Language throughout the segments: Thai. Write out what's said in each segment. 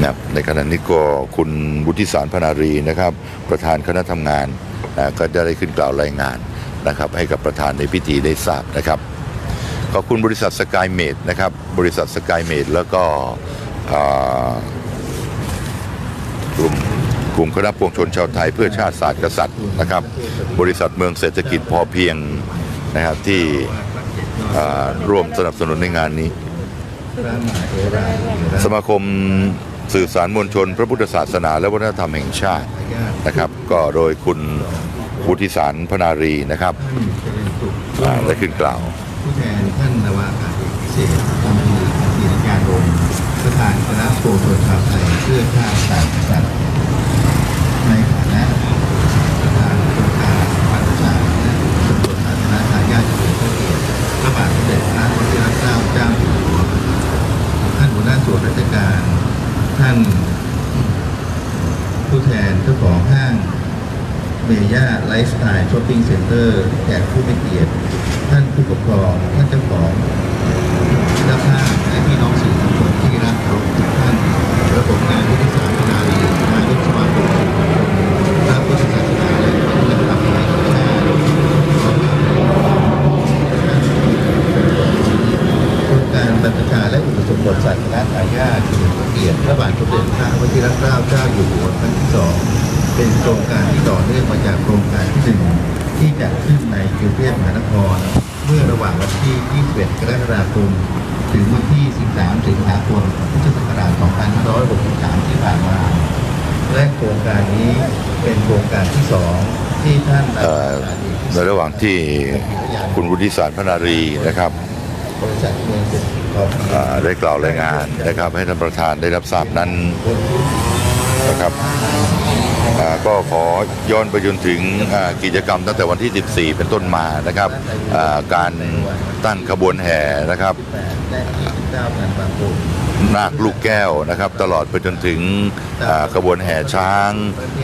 นะครับในขณะนี้ก็คุณวุฒิสารพนารีนะครับประธานคณะทำงานก็ได้ขึ้นกล่าวรายงานนะครับให้กับประธานในพิธีได้ทราบนะครับขอบคุณบริษัทสกายเมดนะครับบริษัทสกายเมดแล้วก็กลุ่มคณะปวงชนชาวไทยเพื่อชาติศาสตร์กษัตริย์นะครับบริษัทเมืองเศรษฐกิจพอเพียงนะครับที่ร่วมสนับสนุนในงานนี้สมาคมสื่อสารมวลชนพระพุทธศาสนาและวัฒนธรรมแห่งชาตินะครับก็โดยคุณวุฒิสารพนารีนะครับได้ขึ้นกล่าวผู้แทนท่านนาวากาศเอกพิเศษอมรีกิจการวงศ์ประธานคณะปวงชนชาวไทยเพื่อชาติศาสตร์กษัตริย์ในฐานะประธานโครงการพัฒนาและสมบูรณาญาทายาทเฉลิมพระเกียรติพระบาทสมเด็จพระวชิรเกล้าเจ้าอยู่หัวท่านหัวหน้าส่วนราชการท่านผู้แทนเจ้าของห้างเมย่าไลฟ์สไตล์ช้อปปิ้งเซ็นเตอร์แขกผู้มีเกียรติท่านผู้ปกครองท่านเจ้าของเจ้าภาพและพี่น้องสื่อมวลชนที่รักเคารพทุกท่านระบบงานวุฒิสารพนารีนายกสมาคมพระพุทธศาสนาและวัฒนธรรมแห่งชาติโครงการบรรพชาและอุปสมบทศาสนาทายาทเฉลิมพระเกียรติพระบาทสมเด็จพระวชิรเกล้าเจ้าอยู่หัวครั้งที่2เป็นโครงการที่ต่อเนื่องมาจากโครงการที่1ที่จัดขึ้นในกรุงเทพมหานครเมื่อระหว่างวันที่ 21 กรกฎาคมถึงวันที่ 13 สิงหาคม พุทธศักราช 2563 ที่ผ่านมาและโครงการนี้เป็นโครงการที่2ที่ท่านในระหว่างที่คุณวุฒิสารพนารีนะครับได้กล่าวรายงานนะครับให้ท่านประธานได้รับทราบนั้นนะครับก็ขอย้อนไปจนถึงกิจกรรมตั้งแต่วันที่ 14 เป็นต้นมานะครับการตั้งขบวนแห่นะครับนาคลูกแก้วนะครับตลอดไปจนถึงขบวนแห่ช้าง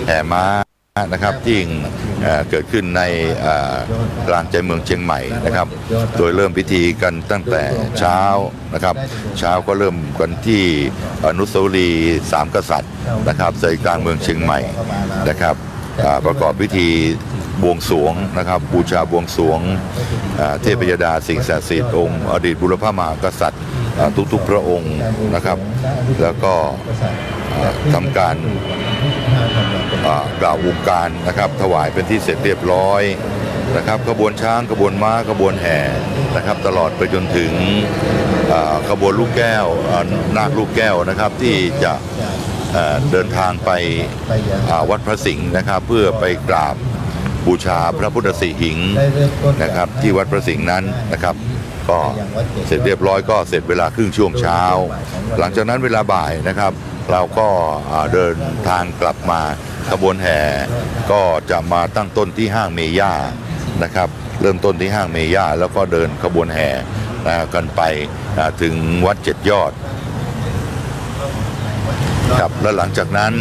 แห่ม้านะครับที่เกิดขึ้นในกลางใจเมืองเชียงใหม่นะครับโดยเริ่มพิธีกันตั้งแต่เช้านะครับเช้าก็เริ่มกันที่อนุสาวรีย์3 กษัตริย์นะครับใจกลางเมืองเชียงใหม่นะครับประกอบพิธีบวงสรวงนะครับบูชาบวงสรวงเทพยดาสิ่งศักดิ์สิทธิ์องค์อดีตบุรพมหากษัตริย์ทุกๆพระองค์นะครับแล้วก็ทำการกล่าววงการนะครับถวายเป็นที่เสร็จเรียบร้อยนะครับขบวนช้างขบวนม้าขบวนแห่นะครับตลอดไปจนถึงขบวนลูกแก้วนาคลูกแก้วนะครับที่จะเดินทางไปวัดพระสิงห์นะครับเพื่อไปกราบบูชาพระพุทธสีหิงนะครับที่วัดพระสิงห์นั้นนะครับก็เสร็จเรียบร้อยก็เสร็จเวลาครึ่งช่วงเช้าหลังจากนั้นเวลาบ่ายนะครับเราก็เดินทางกลับมาขบวนแห่ก็จะมาตั้งต้นที่ห้างเมย่านะครับเริ่มต้นที่ห้างเมย่าแล้วก็เดินขบวนแห่กันไปถึงวัด7 ยอดครับและหลังจากนั้น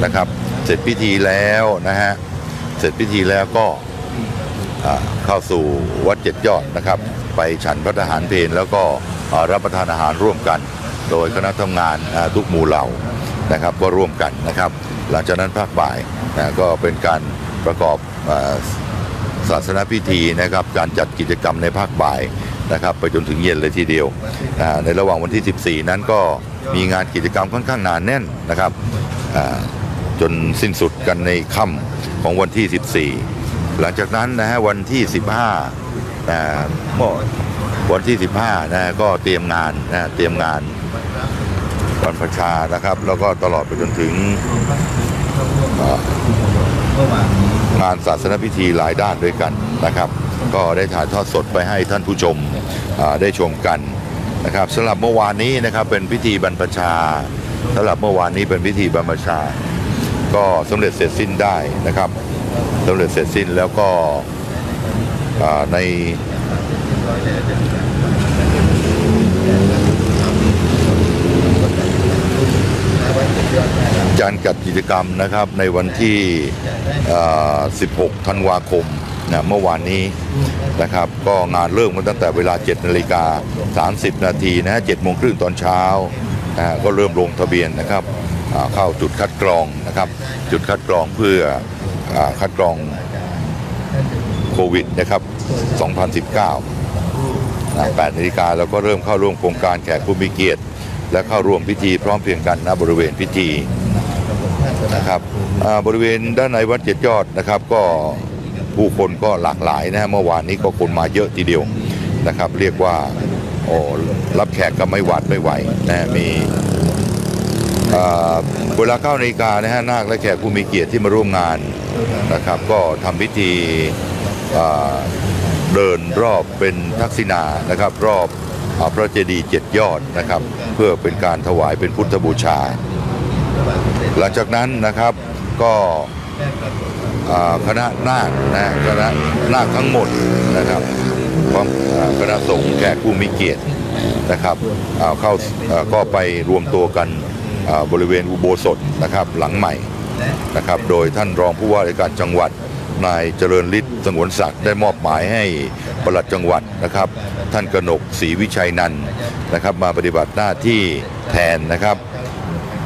นะครับเสร็จพิธีแล้วนะฮะเสร็จพิธีแล้วก็เข้าสู่วัด7 ยอดนะครับไปฉันพระทหารเพลแล้วก็รับประทานอาหารร่วมกันโดยคณะทำงานทุกหมู่เหล่านะครับก็ร่วมกันนะครับหลังจากนั้นภาคบ่ายก็เป็นการประกอบศาสนพิธีนะครับการจัดกิจกรรมในภาคบ่ายนะครับไปจนถึงเย็นเลยทีเดียวในระหว่างวันที่ 14 นั้นก็มีงานกิจกรรมค่อนข้างหนาแน่นนะครับจนสิ้นสุดกันในค่ำของวันที่ 14หลังจากนั้นนะฮะวันที่ 15วันที่ 15นะก็เตรียมงานเตรียมงานบรรพชานะครับแล้วก็ตลอดไปจนถึงงานศาสนพิธีหลายด้านด้วยกันนะครับก็ได้ถ่ายทอดสดไปให้ท่านผู้ชมได้ชมกันนะครับสำหรับเมื่อวานนี้นะครับเป็นพิธีบรรพชาสำหรับเมื่อวานนี้เป็นพิธีบรรพชาก็สำเร็จเสร็จสิ้นได้นะครับสำเร็จเสร็จสิ้นแล้วก็ในการจัดกิจกรรมนะครับในวันที่16 ธันวาคมเมื่อวานนี้นะครับก็งานเริ่มกันตั้งแต่เวลา 7:30 นาทีนะฮะ 7:30 ตอนเช้าก็เริ่มลงทะเบียนนะครับ เข้าจุดคัดกรองนะครับจุดคัดกรองเพื่อคัดกรองโควิดนะครับ 2019 8 นาฬิกาเราก็เริ่มเข้าร่วมโครงการแขกผู้มีเกียรติและเข้าร่วมพิธีพร้อมเพรียงกันณบริเวณพิธีนะครับบริเวณด้านในวัด7 ยอดนะครับก็ผู้คนก็หลากหลายนะเมื่อวานนี้ก็คนมาเยอะทีเดียวนะครับเรียกว่ารับแขกก็ไม่หวาดไม่ไหวนะมีเวลา9 นาฬิกานะฮะนาคและแขกผู้มีเกียรติที่มาร่วมงานนะครับก็ทำพิธีเดินรอบเป็นทักษิณานะครับรอบพระเจดีย์7 ยอดนะครับเพื่อเป็นการถวายเป็นพุทธบูชาหลังจากนั้นนะครับก็คณะนาคนะคณะนาคทั้งหมดนะครับพร้อมคณะสงฆ์แขกผู้มีเกียรตินะครับเข้าก็ไปรวมตัวกันบริเวณอุโบสถนะครับหลังใหม่นะครับโดยท่านรองผู้ว่าราชการจังหวัดนายเจริญฤทธิ์สงวนศักดิ์ได้มอบหมายให้ปลัดจังหวัดนะครับท่านกนกศรีวิชัยนันท์นะครับมาปฏิบัติหน้าที่แทนนะครับ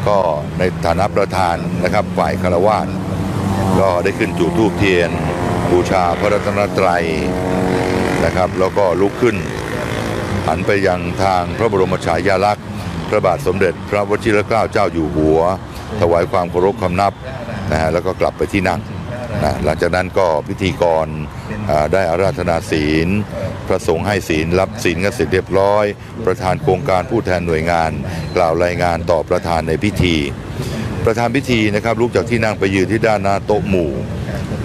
ก็ในฐานะประธานนะครับฝ่ายฆราวาสก็ได้ขึ้นจุดธูปเทียนบูชาพระรัตนตรัยนะครับแล้วก็ลุกขึ้นหันไปยังทางพระบรมฉายาลักษณ์พระบาทสมเด็จพระวชิรเกล้าเจ้าอยู่หัวถวายความเคารพคำนับนะฮะแล้วก็กลับไปที่นั่งนะหลังจากนั้นก็พิธีกรได้อาราธนาศีลพระสงฆ์ให้ศีลรับศีลกันเสร็จเรียบร้อยประธานโครงการผู้แทนหน่วยงานกล่าวรายงานต่อประธานในพิธีประธานพิธีนะครับลุกจากที่นั่งไปยืนที่ด้านหน้าโต๊ะหมู่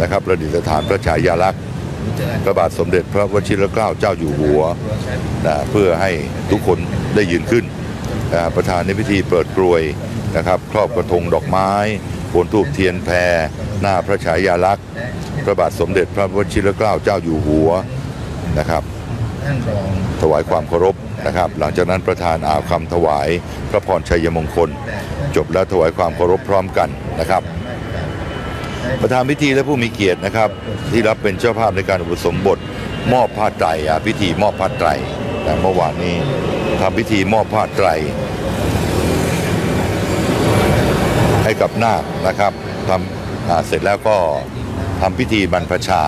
นะครับประดิษฐานพระฉายาลักษณ์พระบาทสมเด็จพระวชิรเกล้าเจ้าอยู่หัวนะเพื่อให้ทุกคนได้ยืนขึ้นประธานในพิธีเปิดกรวยนะครับครอบกระทงดอกไม้บนธูปเทียนแพรหน้าพระฉายาลักษณ์พระบาทสมเด็จพระวชิรเกล้าเจ้าอยู่หัวนะครับถวายความเคารพนะครับหลังจากนั้นประธานอ่านคำถวายพระพรชัยมงคลจบแล้วถวายความเคารพพร้อมกันนะครับประธานพิธีและผู้มีเกียรตินะครับที่รับเป็นเจ้าภาพในการอุปสมบทมอบผ้าไตรพิธีมอบผ้าไตรแต่เมื่อวานนี้ทำพิธีมอบผ้าไตรให้กับนาคนะครับทำเสร็จแล้วก็ทำพิธีบรรพชา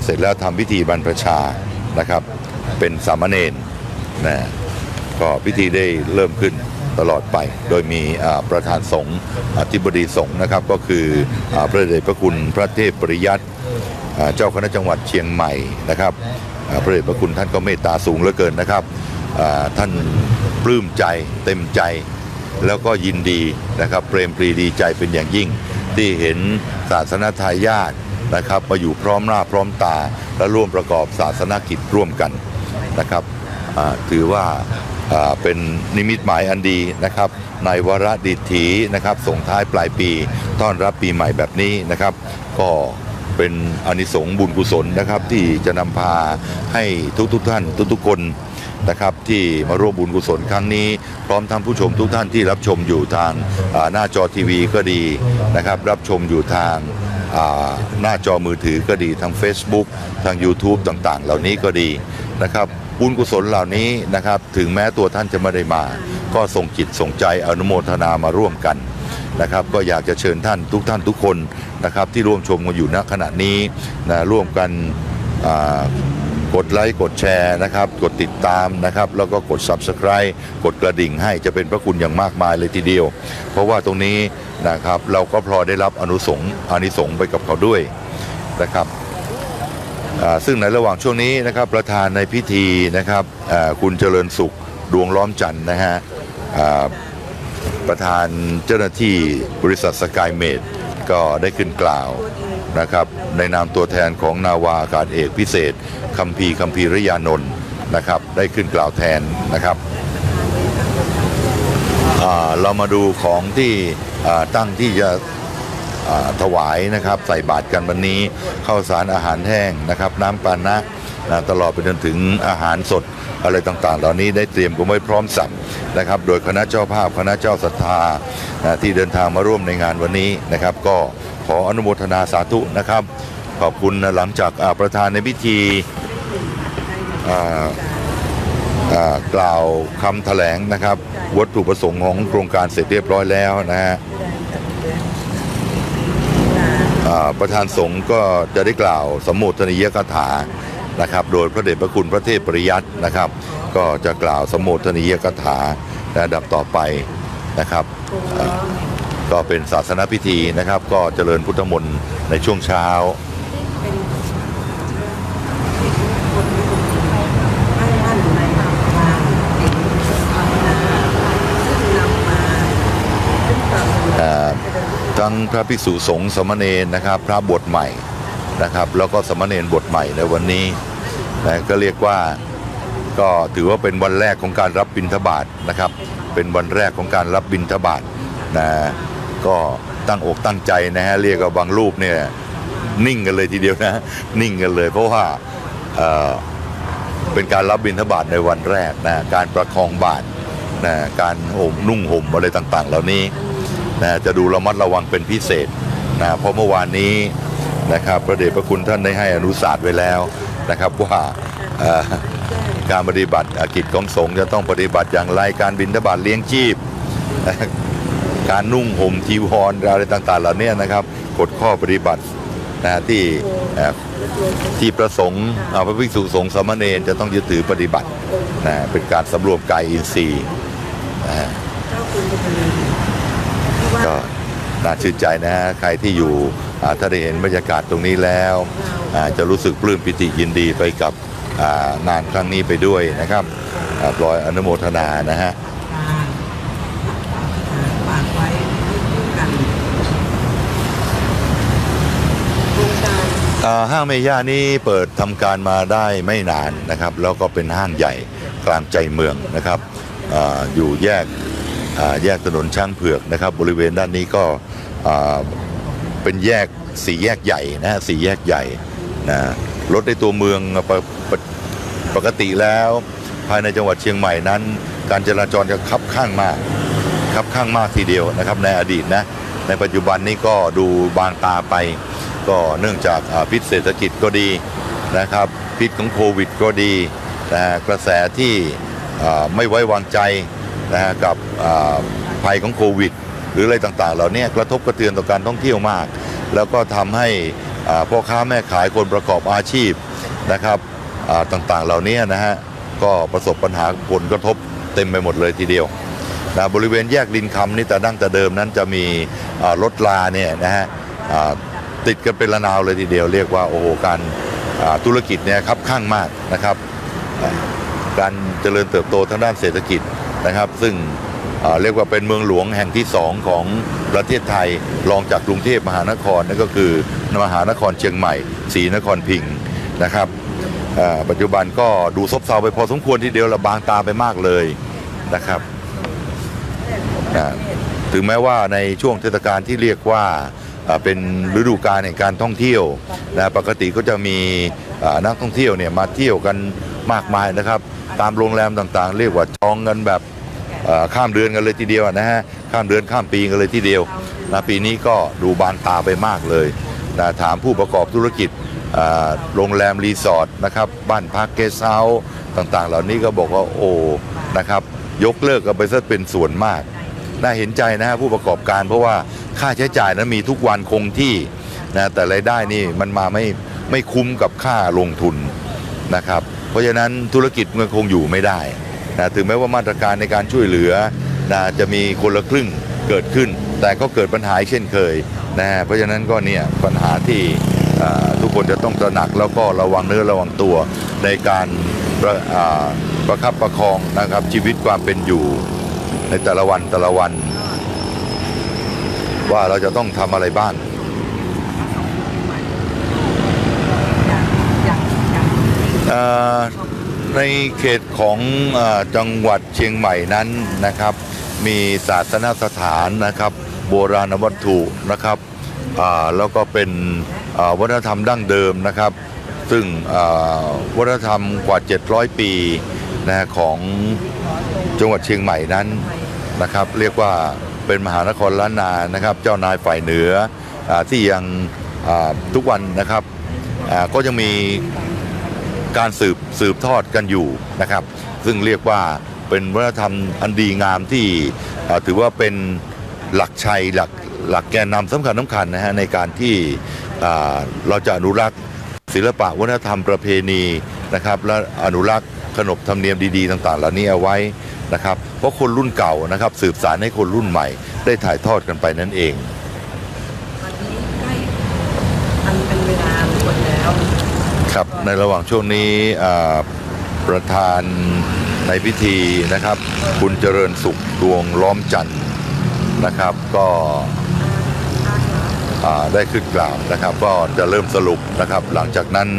เสร็จแล้วทำพิธีบรรพชานะครับเป็นสามเณรนะก็พิธีได้เริ่มขึ้นตลอดไปโดยมีประธานสงฆ์อธิบดีสงฆ์นะครับก็คือพระเดชพระคุณพระเทพปริยัติเจ้าคณะจังหวัดเชียงใหม่นะครับพระเดชพระคุณท่านก็เมตตาสูงเหลือเกินนะครับท่านปลื้มใจเต็มใจแล้วก็ยินดีนะครับเปรมปรีดีใจเป็นอย่างยิ่งที่เห็นศาสนทายาทนะครับมาอยู่พร้อมหน้าพร้อมตาและร่วมประกอบศาสนกิจร่วมกันนะครับถือว่าเป็นนิมิตหมายอันดีนะครับในวาระดิถีนะครับส่งท้ายปลายปีต้อนรับปีใหม่แบบนี้นะครับก็เป็นอานิสงส์บุญกุศลนะครับที่จะนำพาให้ทุกท่านทุกคนนะครับที่มาร่วมบุญกุศลครั้งนี้พร้อมทั้งผู้ชมทุกท่านที่รับชมอยู่ทางหน้าจอทีวีก็ดีนะครับรับชมอยู่ทางหน้าจอมือถือก็ดีทาง Facebook ทาง YouTube ต่างๆเหล่านี้ก็ดีนะครับบุญกุศลเหล่านี้นะครับถึงแม้ตัวท่านจะไม่ได้มาก็ส่งจิตส่งใจอนุโมทนามาร่วมกันนะครับก็อยากจะเชิญท่านทุกคนนะครับที่ร่วมชมกันอยู่ณขณะนี้นะร่วมกันกดไลค์กดแชร์นะครับกดติดตามนะครับแล้วก็กด Subscribe กดกระดิ่งให้จะเป็นพระคุณอย่างมากมายเลยทีเดียวเพราะว่าตรงนี้นะครับเราก็พลอยได้รับอานิสงส์ไปกับเขาด้วยนะครับซึ่งในระหว่างช่วงนี้นะครับประธานในพิธีนะครับคุณเจริญสุขดวงล้อมจันทร์นะฮะประธานเจ้าหน้าที่บริษัทสกายเมดก็ได้ขึ้นกล่าวนะครับในนามตัวแทนของนาวาอากาศเอกพิเศษคัมภีรยานนท์นะครับได้ขึ้นกล่าวแทนนะครับเรามาดูของที่ตั้งที่จะถวายนะครับใส่บาตรกันวันนี้ข้าวสารอาหารแห้งนะครับน้ำปานะตลอดไปจนถึงอาหารสดอะไรต่างๆเหล่านี้ได้เตรียมกันไว้พร้อมสับนะครับโดยคณะเจ้าภาพคณะเจ้าศรัทธาที่เดินทางมาร่วมในงานวันนี้นะครับก็ขออนุโมทนาสาธุนะครับขอบคุณหลังจากประธานในพิธี กล่าวคำแถลงนะครับวัตถุประสงค์ของโครงการเสร็จเรียบร้อยแล้วนะฮะประธานสงฆ์ก็จะได้กล่าวสมโภชนียกถานะครับโดยพระเดชพระคุณพระเทพปริยัตินะครับก็จะกล่าวสมโภชนียกถาระดับต่อไปนะครับก็เป็นศาสนพิธีนะครับก็เจริญพุทธมนต์ในช่วงเช้าทั้งพระภิกษุสงฆ์สมณเณรนะครับพระบวชใหม่นะครับแล้วก็สมณเณรบวชใหม่ในวันนี้นะก็เรียกว่าก็ถือว่าเป็นวันแรกของการรับบิณฑบาตนะครับเป็นวันแรกของการรับบิณฑบาตนะก็ตั้งอกตั้งใจนะฮะเรียกว่าบางรูปเนี่ยนิ่งกันเลยทีเดียวนะนิ่งกันเลยเพราะว่าเป็นการรับบิณฑบาตในวันแรกนะการประคองบาตรนะการนุ่งห่มอะไรต่างๆเหล่านี้นะจะดูระมัดระวังเป็นพิเศษนะเพราะเมื่อวานนี้นะครับพระเดชพระคุณท่านได้ให้อนุสาสน์ไว้แล้วนะครับว่าการปฏิบัติกิจของสงฆ์จะต้องปฏิบัติอย่างไรการบิณฑบาตเลี้ยงชีพการนุ่งห่มจีวรอะไรต่างๆเหล่านี้นะครับกฎข้อปฏิบัตินะที่ประสงค์พระภิกษุสงฆ์สามเณรจะต้องยึดถือปฏิบัตินะเป็นการสำรวมกายอินทรีย์นะก็น่าชื่นใจนะใครที่อยู่ถ้าได้เห็นบรรยากาศตรงนี้แล้วจะรู้สึกปลื้มปิติยินดีไปกับงานครั้งนี้ไปด้วยนะครับปล่อยอนุโมทนานะฮะห้างเมย่านี้เปิดทำการมาได้ไม่นานนะครับแล้วก็เป็นห้างใหญ่กลางใจเมืองนะครับอยู่แยกถนนช้างเผือกนะครับบริเวณด้านนี้ก็เป็นสี่แยกใหญ่นะสี่แยกใหญ่นะรถในตัวเมืองปกติแล้วภายในจังหวัดเชียงใหม่นั้นการจราจรจะคับข้างมากทีเดียวนะครับในอดีตนะในปัจจุบันนี้ก็ดูบางตาไปก็เนื่องจากพิษเศรษฐกิจก็ดีนะครับพิษของโควิดก็ดีกระแสที่ไม่ไว้วางใจนะกับภัยของโควิดหรืออะไรต่างๆเหล่านี้กระทบกระเทือนต่อการท่องเที่ยวมากแล้วก็ทำให้พ่อค้าแม่ขายคนประกอบอาชีพนะครับต่างๆเหล่านี้นะฮะก็ประสบปัญหาผลกระทบเต็มไปหมดเลยทีเดียวนะบริเวณแยกดินคำนี่แต่ดั้งแต่เดิมนั้นจะมีรถลาเนี่ยนะฮะติดกันเป็นระนาวเลยทีเดียวเรียกว่าโอ้โหการธุรกิจเนี่ยคับข้างมากนะครับการเจริญเติบโตทางด้านเศรษฐกิจนะครับซึ่งเรียกว่าเป็นเมืองหลวงแห่งที่2ของประเทศไทยรองจากกรุงเทพมหานครนั่นก็คือมหานครเชียงใหม่ศรีนครพิงค์นะครับปัจจุบันก็ดูซบเซาไปพอสมควรทีเดียวละบางตาไปมากเลยนะครับถึงแม้ว่าในช่วงเทศกาลที่เรียกว่าเป็นฤดูกาลแห่งการท่องเที่ยวนะปกติก็จะมีนักท่องเที่ยวเนี่ยมาเที่ยวกันมากมายนะครับตามโรงแรมต่างๆเรียกว่าจองกันแบบข้ามเดือนกันเลยทีเดียวนะฮะข้ามเดือนข้ามปีกันเลยทีเดียวนะปีนี้ก็ดูบางตาไปมากเลยนะถามผู้ประกอบธุรกิจโรงแรมรีสอร์ทนะครับบ้านพักเกสต์เฮาส์ต่างๆเหล่านี้ก็บอกว่าโอ้นะครับยกเลิกกันไปซะเป็นส่วนมากน่าเห็นใจนะฮะผู้ประกอบการเพราะว่าค่าใช้จ่ายนั้นมีทุกวันคงที่นะแต่รายได้นี่มันมาไม่คุ้มกับค่าลงทุนนะครับเพราะฉะนั้นธุรกิจมันคงอยู่ไม่ได้นะถึงแม้ว่ามาตรการในการช่วยเหลือนะจะมีคนละครึ่งเกิดขึ้นแต่ก็เกิดปัญหาเช่นเคยนะเพราะฉะนั้นก็เนี่ยปัญหาที่ทุกคนจะต้องตระหนักแล้วก็ระวังเนื้อระวังตัวในการประคับประคองนะครับชีวิตความเป็นอยู่ในแต่ละวันว่าเราจะต้องทำอะไรบ้างในเขตของจังหวัดเชียงใหม่นั้นนะครับมีศาสนสถานนะครับโบราณวัตถุนะครับแล้วก็เป็นวัฒนธรรมดั้งเดิมนะครับซึ่งวัฒนธรรมกว่า700ปีนะของจังหวัดเชียงใหม่นั้นนะครับเรียกว่าเป็นมหานครล้านนานะครับเจ้านายฝ่ายเหนือที่ยังทุกวันนะครับก็ยังมีการสืบ สืบทอดกันอยู่นะครับซึ่งเรียกว่าเป็นวัฒนธรรมอันดีงามที่ถือว่าเป็นหลักชัยหลักแกนนำสำคัญนะฮะในการที่เราจะอนุรักษ์ศิลปะวัฒนธรรมประเพณีนะครับและอนุรักษ์ขนบธรรมเนียมดีๆต่างๆเหล่านี้เอาไว้นะครับเพราะคนรุ่นเก่านะครับสืบสานให้คนรุ่นใหม่ได้ถ่ายทอดกันไปนั่นเองวันนี้ใกล้อันเป็นเวลาหมดแล้วครับในระหว่างช่วงนี้ประธานในพิธีนะครับคุณเจริญสุขดวงล้อมจันทร์นะครับก็ได้ขึ้นกล่าวนะครับก็จะเริ่มสรุปนะครับหลังจากนั้น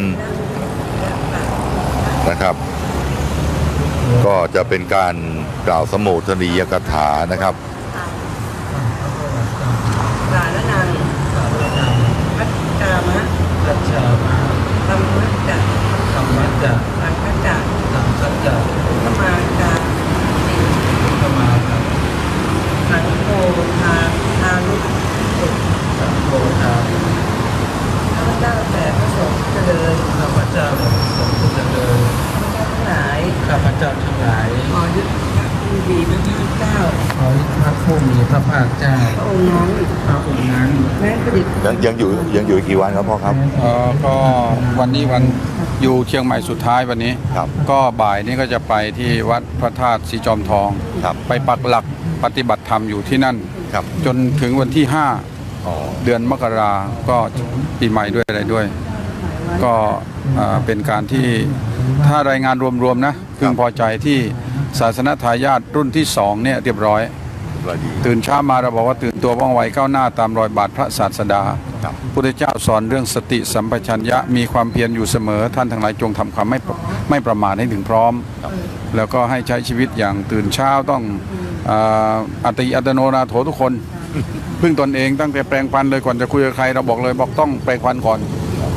นะครับก็จะเป็นการกล่าวสมโภชนียกถานะครับสารนังพัจจามะธรรมะจักสังฆจักธรรมาจาสังโฆทานุข้าพเจ้าแต่พระสงฆ์เจริญข้าพเจ้าทั้งหลายขอยึดพระผู้มีพระภาคเจ้าขอยึดพระผู้มีพระภาคเจ้าพระองค์นั้นแม้ประดิษฐ์ยังอยู่กี่วันครับพ่อครับก็วันนี้วันอยู่เชียงใหม่สุดท้ายวันนี้ก็บ่ายนี้ก็จะไปที่วัดพระธาตุสีจอมทองไปปักหลักปฏิบัติธรรมอยู่ที่นั่นจนถึงวันที่5เดือนมกราก็ปีใหม่ด้วยอะไรด้วยก็เป็นการที่ถ้ารายงานรวมๆนะพึงพอใจที่ศาสนทายาทรุ่นที่2เนี่ยเรียบร้อยตื่นเช้ามาเราบอกว่าตื่นตัวว่องไวก้าวหน้าตามรอยบาทพระศาสดาพุทธเจ้าสอนเรื่องสติสัมปชัญญะมีความเพียรอยู่เสมอท่านทั้งหลายจงทำความไม่ประมาทให้ถึงพร้อมแล้วก็ให้ใช้ชีวิตอย่างตื่นเช้าต้องอัตโนนาโถทุกคนพึ่งตนเองตั้งแต่แปรงฟันเลยก่อนจะคุยกับใครเราบอกเลยบอกต้องแปรงฟันก่อน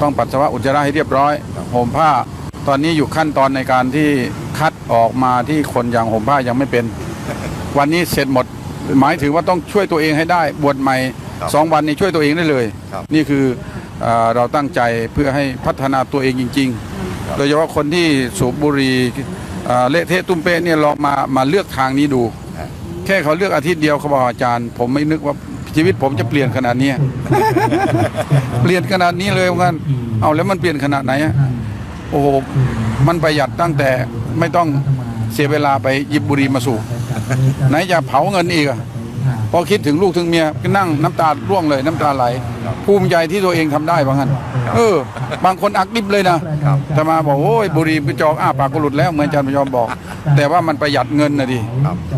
ต้องปัสสาวะอุจจาระให้เรียบร้อยห่มผ้าตอนนี้อยู่ขั้นตอนในการที่คัดออกมาที่คนอย่างห่มผ้ายังไม่เป็นวันนี้เสร็จหมดหมายถึงว่าต้องช่วยตัวเองให้ได้บวชใหม่2 วันนี้ช่วยตัวเองได้เลยนี่คือเราตั้งใจเพื่อให้พัฒนาตัวเองจริงๆโดยเฉพาะคนที่สูบบุหรี่เละเทะตุ้มเป๊ะเนี่ยลองมาเลือกทางนี้ดูแค่เขาเลือกอาทิตย์เดียวเขาบอกอาจารย์ผมไม่นึกว่าชีวิตผมจะเปลี่ยนขนาดนี้ เปลี่ยนขนาดนี้เลยว่างั้นเอาแล้วมันเปลี่ยนขนาดไหนโอ้โหมันประหยัดตั้งแต่ไม่ต้องเสียเวลาไปหยิบบุหรี่มาสูบไหนจะเผาเงินอีกพอคิดถึงลูกถึงเมียก็นั่งน้ำตาร่วงเลยน้ำตาไหลภูมิใจที่ตัวเองทำได้ว่างั้นบางคนอักดิบเลยนะแต่มาบอกโอ้ยบุหรี่กระจอกปากก็หลุดแล้วเหมือนอาจารย์พยอมบอกแต่ว่ามันประหยัดเงินนะดิ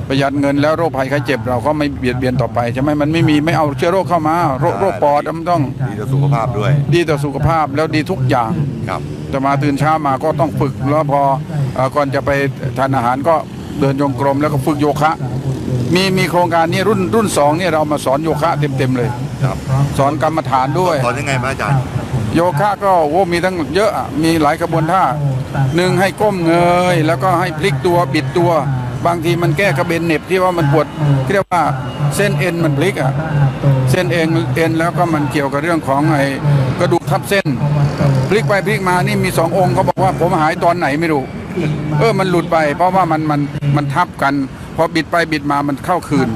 ประหยัดเงินแล้วโรคภัยไข้เจ็บเราก็ไม่เบียดเบียนต่อไปใช่ไหมมันไม่เอาเชื้อโรคเข้ามาโรคปอดมันต้องดีต่อสุขภาพด้วยดีต่อสุขภาพแล้วดีทุกอย่างแต่มาตื่นเช้ามาก็ต้องฝึกแล้วพอก่อนจะไปทานอาหารก็เดินจงกรมแล้วก็ฝึกโยคะมีโครงการนี้รุ่น2เนี่ยเรามาสอนโยคะเต็มเลยสอนกรรมฐานด้วยสอนยังไงพระอาจารย์โยคะก็มีทั้งเยอะมีหลายกระบวนท่า1ให้ก้มเงยแล้วก็ให้พลิกตัวบิดตัวบางทีมันแก้กระเบนเหน็บที่ว่ามันปวดเรียกว่าเส้นเอ็นมันพลิกเส้นเอ็นแล้วก็มันเกี่ยวกับเรื่องของไอ้กระดูกทับเส้นพลิกไปพลิกมานี่มี2 องค์เขาบอกว่าผมหายตอนไหนไม่รู้มันหลุดไปเพราะว่ามันทับกันพอบิดไปบิดมามันเข้าคืน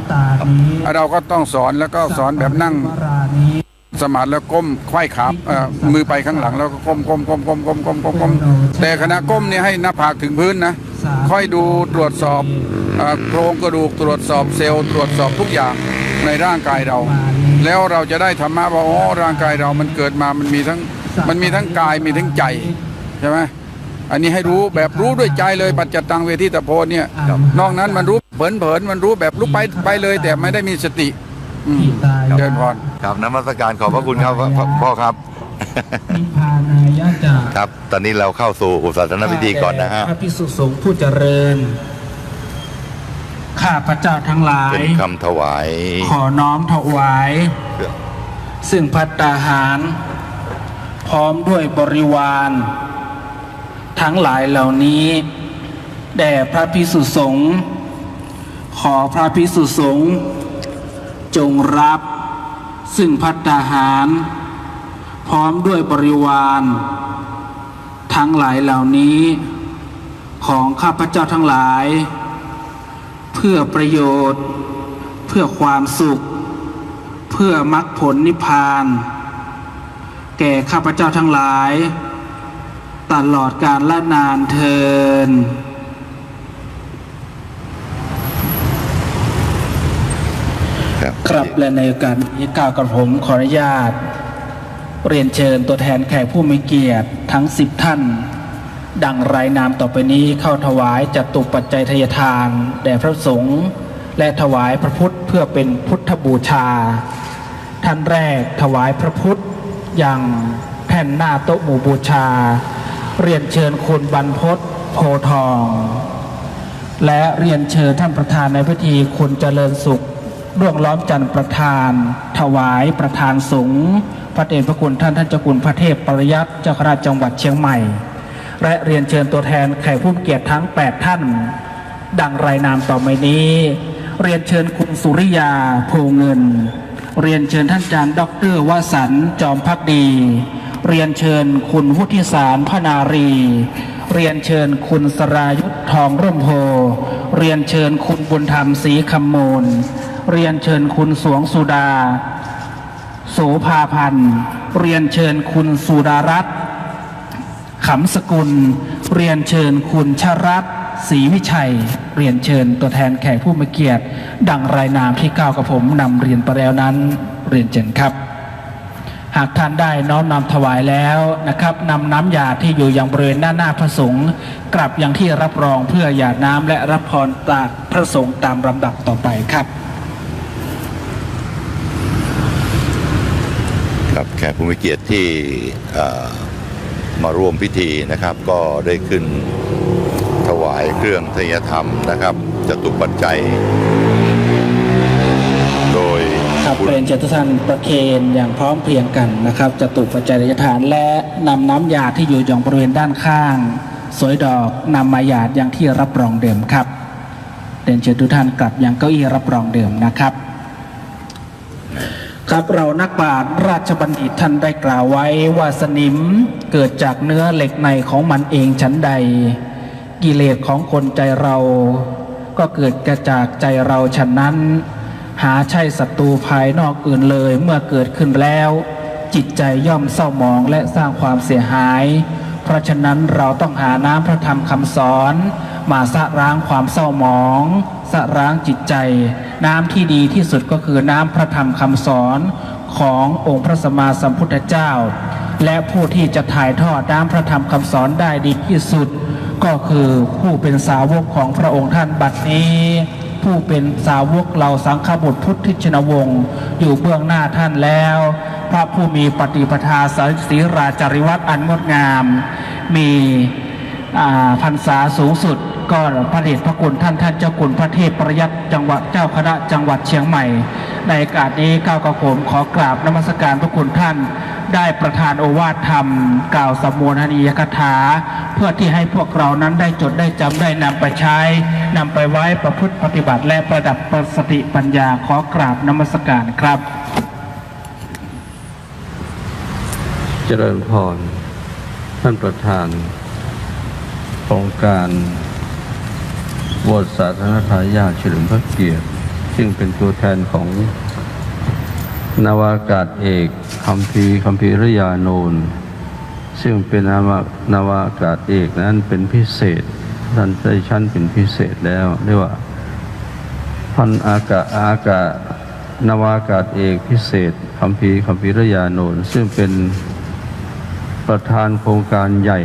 เราก็ต้องสอนแล้วก็สอนแบบนั่งสมาธิแล้วก้มไขว้ขามือไปข้างหลังแล้วก็ก้มแต่ขณะก้มเนี่ยให้หน้าผากถึงพื้นนะค่อยดูตรวจสอบโครงกระดูกตรวจสอบเซลล์ตรวจสอบทุกอย่างในร่างกายเราแล้วเราจะได้ธรรมะว่าร่างกายเรามันเกิดมามันมีทั้งกายมีทั้งใจใช่ไหมอันนี้ให้รู้แบบรู้ด้วยใจเลยปัจจตังเวทิตาโพเนี่ยนอกนั้นมันรู้เผลอมันรู้แบบรู้ไปเลยแต่ไม่ได้มีสติเดินพรครับนมัสการขอบพระคุณครับพ่อครับครับตอนนี้เราเข้าสู่อุปสาสนพิธีก่อนนะฮะพระภิกษุสงฆ์ผู้เจริญข้าพระเจ้าทั้งหลายเป็นคำถวายขอน้อมถวายซึ่งภัตตาหารพร้อมด้วยบริวารทั้งหลายเหล่านี้แด่พระภิกษุสงฆ์ขอพระภิกษุสงฆ์จงรับซึ่งภัตตาหารพร้อมด้วยบริวารทั้งหลายเหล่านี้ ของข้าพเจ้าทั้งหลาย เพื่อประโยชน์ เพื่อความสุข เพื่อมรรคผลนิพพาน แก่ข้าพเจ้าทั้งหลาย ตลอดกาลนานเทอญ ครับและในโอกาสนี้กล่าวกับผมขออนุญาต เรียนเชิญตัวแทนแขกผู้มีเกียรติทั้ง10ท่าน ดังรายนามต่อไปนี้เข้าถวายจตุปัจจัยทายทานแด่พระสงฆ์และถวายพระพุทธเพื่อเป็นพุทธบูชา ท่านแรกถวายพระพุทธอย่างแผ่นหน้าโต๊ะหมู่บูชา เรียนเชิญคุณบรรพตโพธิ์ทอง และเรียนเชิญท่านประธานในพิธีคุณเจริญสุขร่วงล้อมจันทร์ประธาน ถวายประธานสงฆ์พระเดชพระคุณท่านเจ้าคุณพระเทพปริยัติเจ้าคณะจังหวัดเชียงใหม่ และเรียนเชิญตัวแทนแขกผู้มีเกียรติทั้ง8ท่าน ดังรายนามต่อไปนี้ เรียนเชิญคุณสุริยาโพเงิน เรียนเชิญท่านอาจารย์ดร.วสันต์จอมภักดี เรียนเชิญคุณวุฒิสารพนารี เรียนเชิญคุณสรายุทธทองร่มโพเรียนเชิญคุณบุญธรรมศรีคำมูลเรียนเชิญคุณสวงสุดาโสภาพันธ์เรียนเชิญคุณสุดารัตน์ขำสกุลเรียนเชิญคุณชรัตน์ศรีวิชัยเรียนเชิญตัวแทนแขกผู้มีเกียรติดังรายนามที่กล่าวกับผมนำเรียนไปแล้วนั้นเรียนเชิญครับ หากท่านได้น้อมนำถวายแล้วนะครับนำน้ำหยาดที่อยู่ยังบริเวณด้านหน้าพระสงฆ์กลับยังที่รับรองเพื่อหยาดน้ำและรับพรจากพระสงฆ์ตามลำดับต่อไปครับครับแขกผู้มีเกียรติที่มาร่วมพิธีนะครับก็ได้ขึ้นถวายเครื่องทายธรรมนะครับจตุปัจจัยโดยครับเป็นเจตุท่านประเคนอย่างพร้อมเพรียงกันนะครับจตุปัจจัยทานและนำน้ำหยาดที่อยู่อย่างบริเวณด้านข้างสวยดอกนำมาหยาดอย่างที่รับรองเดิมครับเรียนเชิญทุกท่านกลับยังเก้าอี้รับรองเดิมนะครับครับเรานักปราชญ์ราชบัณฑิตท่านได้กล่าวไว้ว่าสนิมเกิดจากเนื้อเหล็กในของมันเองฉันใดกิเลสของคนใจเราก็เกิดจากใจเราฉะนั้นหาใช่ศัตรูภายนอกอื่นเลยเมื่อเกิดขึ้นแล้วจิตใจย่อมเศร้าหมองและสร้างความเสียหายเพราะฉะนั้นเราต้องหาน้ำพระธรรมคำสอนมาสะล้างความเศร้าหมองสะล้างจิตใจน้ำที่ดีที่สุดก็คือน้ำพระธรรมคำสอนขององค์พระสัมมาสัมพุทธเจ้าและผู้ที่จะถ่ายทอดน้ำพระธรรมคำสอนได้ดีที่สุดก็คือผู้เป็นสาวกของพระองค์ท่านบัดนี้ผู้เป็นสาวกเหล่าสังฆบุตรพุทธิชนวงศ์อยู่เบื้องหน้าท่านแล้วพระผู้มีปฏิปทาศีราจาริวัตรอันงดงามมีพรรษาสูงสุดก็พระเดชพระคุณท่านเจ้าคุณพระเทพประยัติจังหวัดเจ้าคณะจังหวัดเชียงใหม่ในโอกาสนี้ก้าวกระผมขอกราบนมัสการพระคุณท่านได้ประทานโอวาทธรรมกล่าวสมวนียคถาเพื่อที่ให้พวกเรานั้นได้จดได้จำได้นำไปใช้นำไปไว้ประพฤติปฏิบัติและประดับสติปัญญาขอกราบนมัสการครับเจริญพรท่านประธานโครงการบวชสาธารณทายาทเฉลิมพระเกียรติซึ่งเป็นตัวแทนของนาวากาศเอกคัมภีรยานนท์ซึ่งเป็นนาวากาศเอกนั้นเป็นพิเศษท่านได้ชั้นเป็นพิเศษแล้วเรียกว่าพันอากาศนาวากาศเอกพิเศษคัมภีรยานนท์ซึ่งเป็นประธานโครงการใหญ่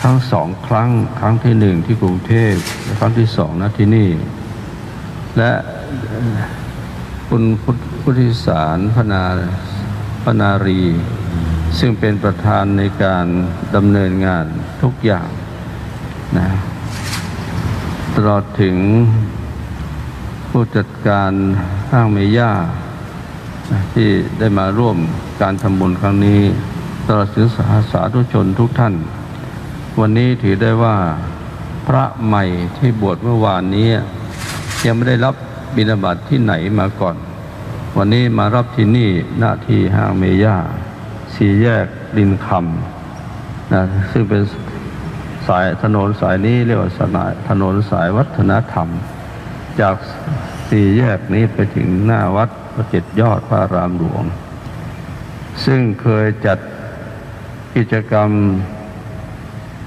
ทั้ง2 ครั้งที่1ที่กรุงเทพและครั้งที่2ณที่นี่และคุณพุทธิสารพนารีซึ่งเป็นประธานในการดำเนินงานทุกอย่างนะตลอดถึงผู้จัดการห้างเมย่าที่ได้มาร่วมการทำบุญครั้งนี้ตลอดถึงสาธุชนทุกท่านวันนี้ถือได้ว่าพระใหม่ที่บวชเมื่อวานนี้ยังไม่ได้รับบิณฑบาตที่ไหนมาก่อนวันนี้มารับที่นี่หน้าที่ห้างเมย่า4 แยกดินคำนะซึ่งเป็น ถนนสายนี้เรียกว่าถนนสายวัฒนธรรม จากสี่แยกนี้ไปถึงหน้าวัดพระเจ็ดยอดพระอารามหลวง ซึ่งเคยจัดกิจกรรม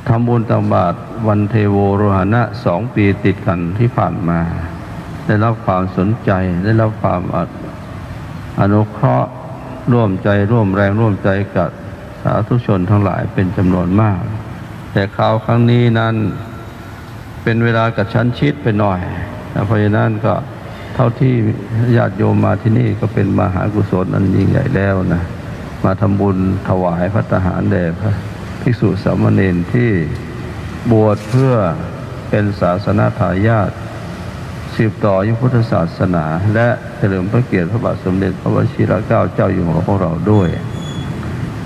ทำบุญตักบาตรวันเทโวโรหณะ2 ปีติดกันที่ผ่านมา ได้รับความสนใจได้รับความอนุเคราะห์ร่วมใจร่วมแรงร่วมใจกับสาธุชนทั้งหลายเป็นจำนวนมาก แต่คราวครั้งนี้นั้นเป็นเวลากระชั้นชิดไปหน่อยเพราะฉะนั้นก็เท่าที่ญาติโยมมาที่นี่ก็เป็นมหากุศลอันยิ่งใหญ่แล้วนะมาทำบุญถวายภัตตาหารแด่พระภิกษุสามเณรที่บวชเพื่อเป็นศาสนทายาทสืบต่อยุคพุทธศาสนาและเฉลิมพระเกียรติพระบาทสมเด็จพระวชิรเกล้าเจ้าอยู่หัวของเราด้วย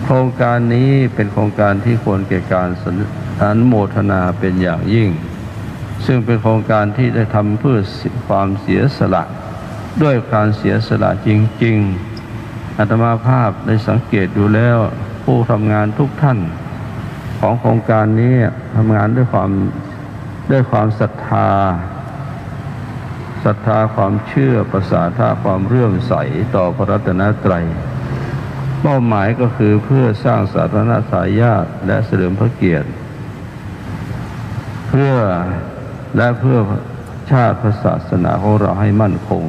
โครงการนี้เป็นโครงการที่ควรแก่การอนุโมทนาเป็นอย่างยิ่งซึ่งเป็นโครงการที่ได้ทำเพื่อความเสียสละด้วยการเสียสละจริงๆอาตมาภาพได้สังเกตดูแล้วผู้ทำงานทุกท่านของโครงการนี้ทำงานด้วยความศรัทธาความเชื่อประสาทาความเรื่อมใสต่อพระรัตนตรัยเป้าหมายก็คือเพื่อสร้างศาสนทายาทและเฉลิมพระเกียรติเพื่อชาติศาสนาของเราให้มั่นคง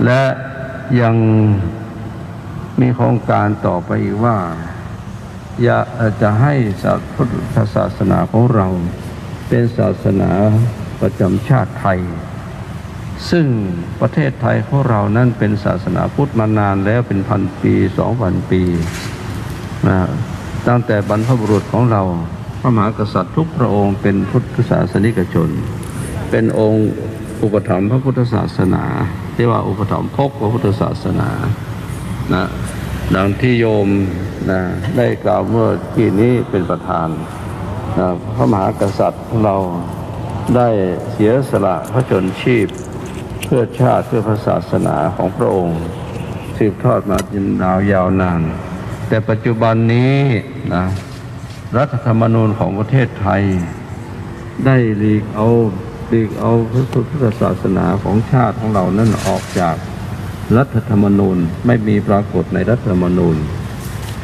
และยังมีโครงการต่อไปอีกว่าอยากจะให้พุทธศาสนาของเราเป็นศาสนาประจำชาติไทยซึ่งประเทศไทยของเรานั้นเป็นศาสนาพุทธมานานแล้วเป็น1,000 ปี 2,000 ปีนะตั้งแต่บรรพบุรุษของเราพระมหากษัตริย์ทุกพระองค์เป็นพุทธศาสนิกชนเป็นองค์อุปถัมภ์พระพุทธศาสนาที่ว่าอุปถัมภ์พพระพุทธศาสนานะดังที่โยมนะได้กล่าวเมื่อกี้นี้เป็นประธานนะพระมหากษัตริย์ของเราได้เสียสละพระชนชีพเพื่อชาติเพื่อพระศาสนาของพระองค์สืบทอดมาจนยาวนานแต่ปัจจุบันนี้นะรัฐธรรมนูญของประเทศไทยได้หลีกเอาพระพุทธศาสนาของชาติของเรานั้นออกจากรัฐธรรมนูญไม่มีปรากฏในรัฐธรรมนูญ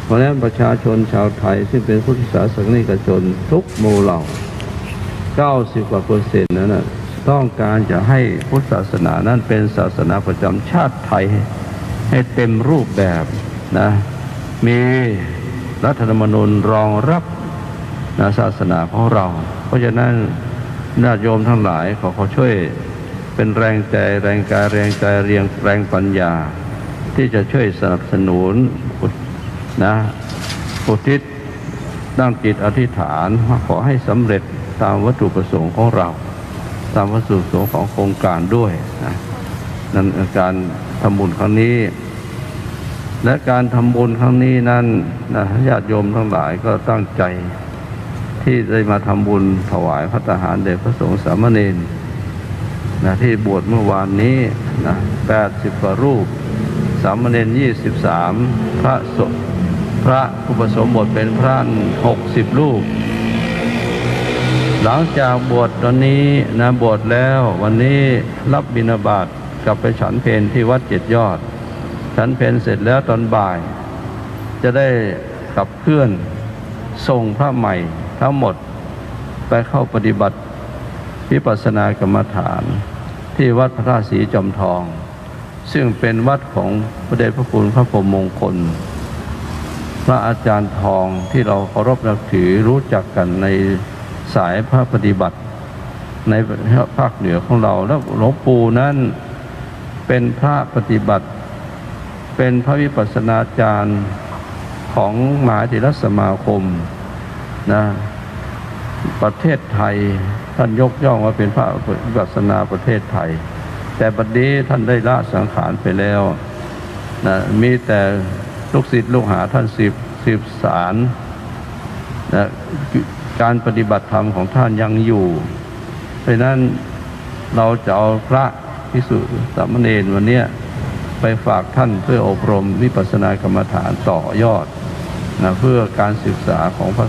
เพราะฉะนั้นประชาชนชาวไทยซึ่งเป็นพุทธศาสนิกชนทุกหมู่เหล่า90 กว่า%นั้นนะต้องการจะให้พุทธศาสนานั้นเป็นศาสนาประจำชาติไทยให้เต็มรูปแบบนะมีรัฐธรรมนูญรองรับศาสนาของเราเพราะฉะนั้นญาติโยมทั้งหลายขอช่วยเป็นแรงใจแรงกายแรงใจแรงปัญญาที่จะช่วยสนับสนุนอุทิศตั้งจิตอธิษฐานขอให้สำเร็จตามวัตถุประสงค์ของเราตามวัตถุประสงค์ของโครงการด้วยนั้นการทำบุญครั้งนี้และการทำบุญครั้งนี้นั้นญาติโยมทั้งหลายก็ตั้งใจที่ได้มาทำบุญถวายภัตตาหารแด่พระสงฆ์สามเณรที่บวชเมื่อวานนี้80 กว่ารูปสามเณร23พระอุปสมบทเป็นพระ60 รูปหลังจากบวชตอนนี้บวชแล้ววันนี้รับบิณฑบาตกลับไปฉันเพลที่วัด7 ยอดฉันเพลเสร็จแล้วตอนบ่ายจะได้ขับเคลื่อนส่งพระใหม่ทั้งหมดไปเข้าปฏิบัติวิปัสสนากรรมฐานที่วัดพระธาตุศรีจอมทองซึ่งเป็นวัดของพระเดชพระคุณพระพรหมมงคลพระอาจารย์ทองที่เราเคารพนับถือรู้จักกันในสายพระปฏิบัติในภาคเหนือของเราแล้วหลวงปู่นั้นเป็นพระปฏิบัติเป็นพระวิปัสสนาจารย์ของมหาเถรสมาคมประเทศไทยท่านยกย่องว่าเป็นพระวิปัสสนาประเทศไทยแต่บัดนี้ท่านได้ละสังขารไปแล้วมีแต่ลูกศิษย์ลูกหาท่านสืบสารการปฏิบัติธรรมของท่านยังอยู่เพราะนั้นเราจะเอาพระภิกษุสามเณรวันนี้ไปฝากท่านเพื่ออบรมวิปัสสนากรรมฐานต่อยอดเพื่อการศึกษาของพระ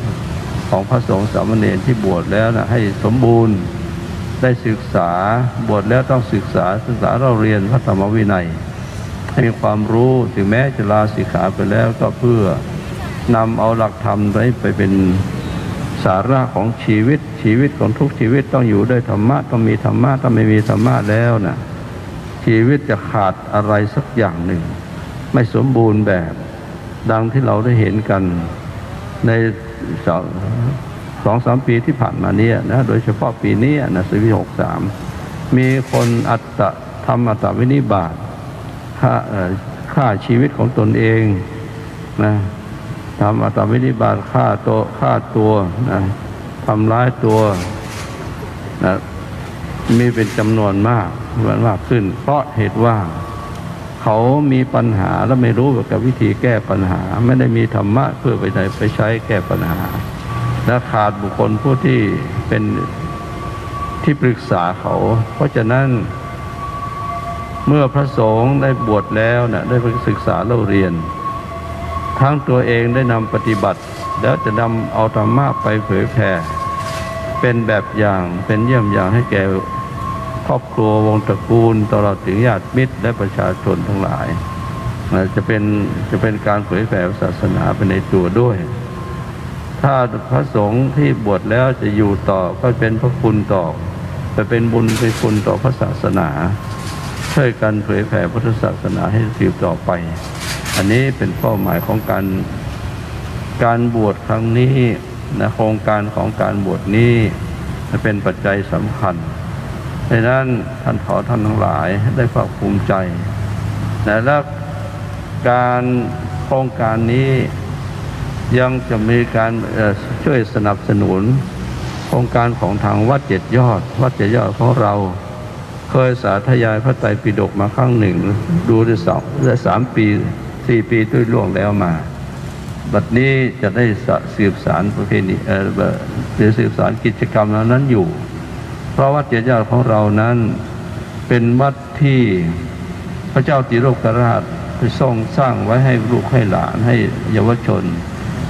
ของพระสงฆ์สามเณรที่บวชแล้วนะให้สมบูรณ์ได้ศึกษาบวชแล้วต้องศึกษาเราเรียนพระธรรมวินัยให้มีความรู้ถึงแม้จะลาสิกขาไปแล้วก็เพื่อนำเอาหลักธรรมไปเป็นสาระของชีวิตของทุกชีวิตต้องอยู่ด้วยธรรมะต้องมีธรรมะถ้าไม่มีธรรมะแล้วนะชีวิตจะขาดอะไรสักอย่างหนึ่งไม่สมบูรณ์แบบดังที่เราได้เห็นกันใน2-3 ปีที่ผ่านมานี้นะโดยเฉพาะปีนี้นะ2563มีคนทำอัตตวินิบาตฆ่าชีวิตของตนเองนะทำอัตตวินิบาตฆ่าตัวนะทำร้ายตัวนะมีเป็นจำนวนมากขึ้นเพราะเหตุว่าเขามีปัญหาและไม่รู้กับวิธีแก้ปัญหาไม่ได้มีธรรมะเพื่อไปใช้แก้ปัญหาและขาดบุคคลผู้ที่เป็นที่ปรึกษาเขาเพราะฉะนั้นเมื่อพระสงฆ์ได้บวชแล้วนะได้ไปศึกษาเล่าเรียนทั้งตัวเองได้นำปฏิบัติแล้วจะนำเอาธรรมะไปเผยแผ่เป็นแบบอย่างเป็นเยี่ยมอย่างให้แก่ครอบครัววงตระกูลตลอดถึงญาติมิตรและประชาชนทั้งหลายจะเป็นการเผยแผ่ศาสนาไปในตัวด้วยถ้าพระสงฆ์ที่บวชแล้วจะอยู่ต่อก็เป็นพระคุณต่อไปเป็นบุญเป็นคุณต่อพระศาสนาช่วยกันเผยแผ่พุทธศาสนาให้สืบต่อไปอันนี้เป็นเป้าหมายของการบวชครั้งนี้นะโครงการของการบวชนี้เป็นปัจจัยสำคัญดังนั้นท่านทั้งหลายได้ภาคภูมิใจและการโครงการนี้ยังจะมีการช่วยสนับสนุนโครงการของทางวัด7 ยอดของเราเคยสาธยายพระไตรปิฎกมาครั้งหนึ่งดูได้3 ปี 4 ปีที่ล่วงแล้วมาบัดนี้จะได้สืบสานประเพณีสืบสานกิจกรรมนั้นอยู่เพราะวัด7 ยอดของเรานั้นเป็นวัดที่พระเจ้าติโลกราชไปทรงสร้างไว้ให้ลูกให้หลานให้เยาวชน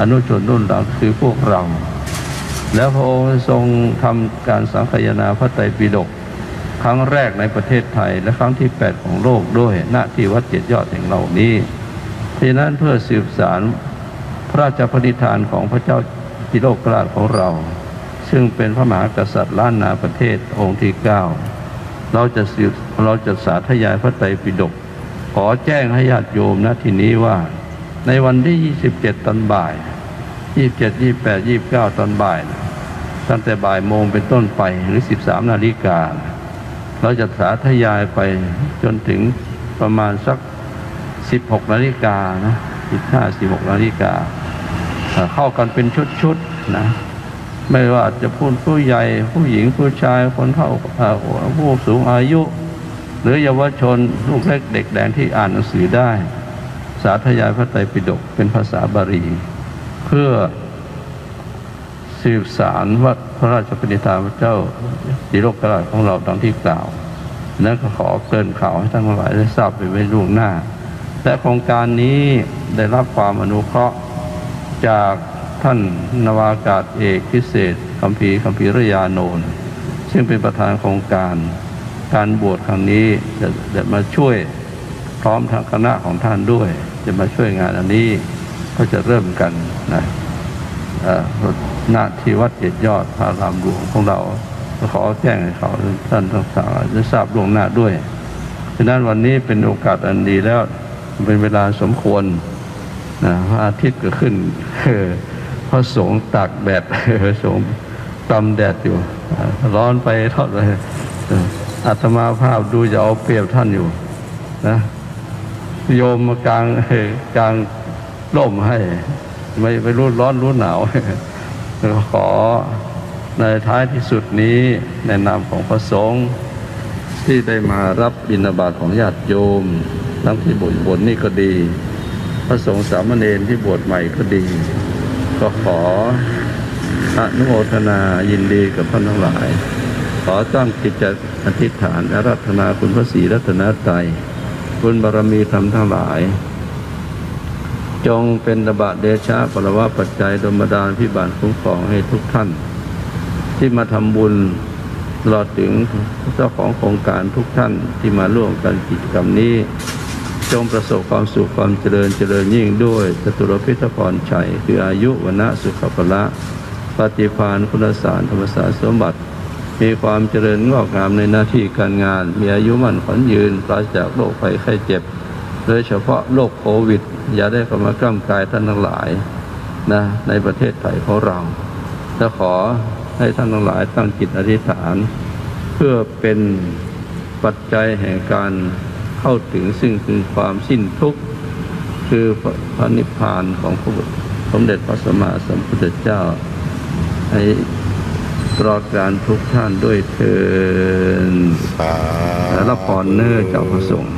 อนุชนรุ่นหลังคือพวกเราแล้วพระองค์ทรงทำการสังคายนาพระไตรปิฎกครั้งแรกในประเทศไทยและครั้งที่8ของโลกด้วยณที่วัด7 ยอดแห่งเหล่านี้ที่นั้นเพื่อสืบสานพระราชปณิธานของพระเจ้าติโลกราชของเราซึ่งเป็นพระมหากษัตริย์ล้านนาประเทศองค์ที่9เราจะสาธยายพระไตรปิฎกขอแจ้งให้ญาติโยมณที่นี้ว่าในวันที่27 ตอนบ่าย27 28 29 ตอนบ่ายตั้งแต่บ่ายโมงเป็นต้นไปหรือ13 นาฬิกาเราจะสาธยายไปจนถึงประมาณสัก16 นาฬิกานะ16 นาฬิกาเข้ากันเป็นชุดๆนะไม่ว่าจะผู้ใหญ่ผู้หญิงผู้ชายคนเฒ่าผู้สูงอายุหรือเยาวชนลูกเล็กเด็กแดงที่อ่านหนังสือได้สาธยายพระไตรปิฎกเป็นภาษาบาลีเพื่อสืบสานวัดพระราชปณิธานพระเจ้าติโลกราชของเราดังที่กล่าวนั้นก็ขอเกริ่นข่าวให้ท่านทั้งหลายได้ทราบไปไว้ล่วงหน้าและโครงการนี้ได้รับความอนุเคราะห์จากท่านนาวากาศเอกพิเศษคัมภีรยาโนนซึ่งเป็นประธานโครงการบวชครั้งนี้จะมาช่วยพร้อมทางคณะของท่านด้วยจะมาช่วยงานอันนี้ก็จะเริ่มกันนะณที่วัด7 ยอดพระรามหลวงของเราขอแจ้งให้เขาท่านทั้งสองได้ทราบล่วงหน้าด้วยฉะนั้นวันนี้เป็นโอกาสอันดีแล้วเป็นเวลาสมควรนะพระอาทิตย์ก็ขึ้นพระสงฆ์ตากแดดสงฆ์ตำแดดอยู่ร้อนไปทอดเลยอาตมาภาพดูจะเอาเปรียบท่านอยู่นะโยมมากางร่มให้ไม่รู้ร้อนรู้หนาวขอในท้ายที่สุดนี้ในนามของพระสงฆ์ที่ได้มารับบิณฑบาตของญาติโยมทั้งที่บวชนี่ก็ดีพระสงฆ์สามเณรที่บวชใหม่ก็ดีก็ขออนุโมทนายินดีกับท่านทั้งหลายขอตั้งจิตอธิษฐานอาราธนาคุณพระศรีรัตนตรัยบุญบารมีธรรมทั้งหลาย จงเป็นตบะเดชะปรวะปัจจัยดลบันดาลพิบัติคุ้มครองให้ทุกท่าน ที่มาทำบุญตลอดถึงเจ้าของโครงการทุกท่านที่มาร่วมกันกิจกรรมนี้ จงประสบความสุขความเจริญยิ่งด้วยจตุรพิธพรชัยคืออายุวนะสุขภละปฏิภาณคุณสารธรรมศาสตร์สมบัติมีความเจริญงอกงามในหน้าที่การงานมีอายุมั่นขวัญยืนปราศจากโรคภัยไข้เจ็บโดยเฉพาะโรคโควิดอย่าได้เข้ามากล้ำกายท่านทั้งหลายนะในประเทศไทยของเราจะขอให้ท่านทั้งหลายตั้งจิตอธิษฐานเพื่อเป็นปัจจัยแห่งการเข้าถึงซึ่งคือความสิ้นทุกข์คือพระนิพพานของพระสมเด็จพระสัมมาสัมพุทธเจ้าให้ตลอดการทุกท่านด้วยเถิดและรับพรเนื้อเจ้าพระสงฆ์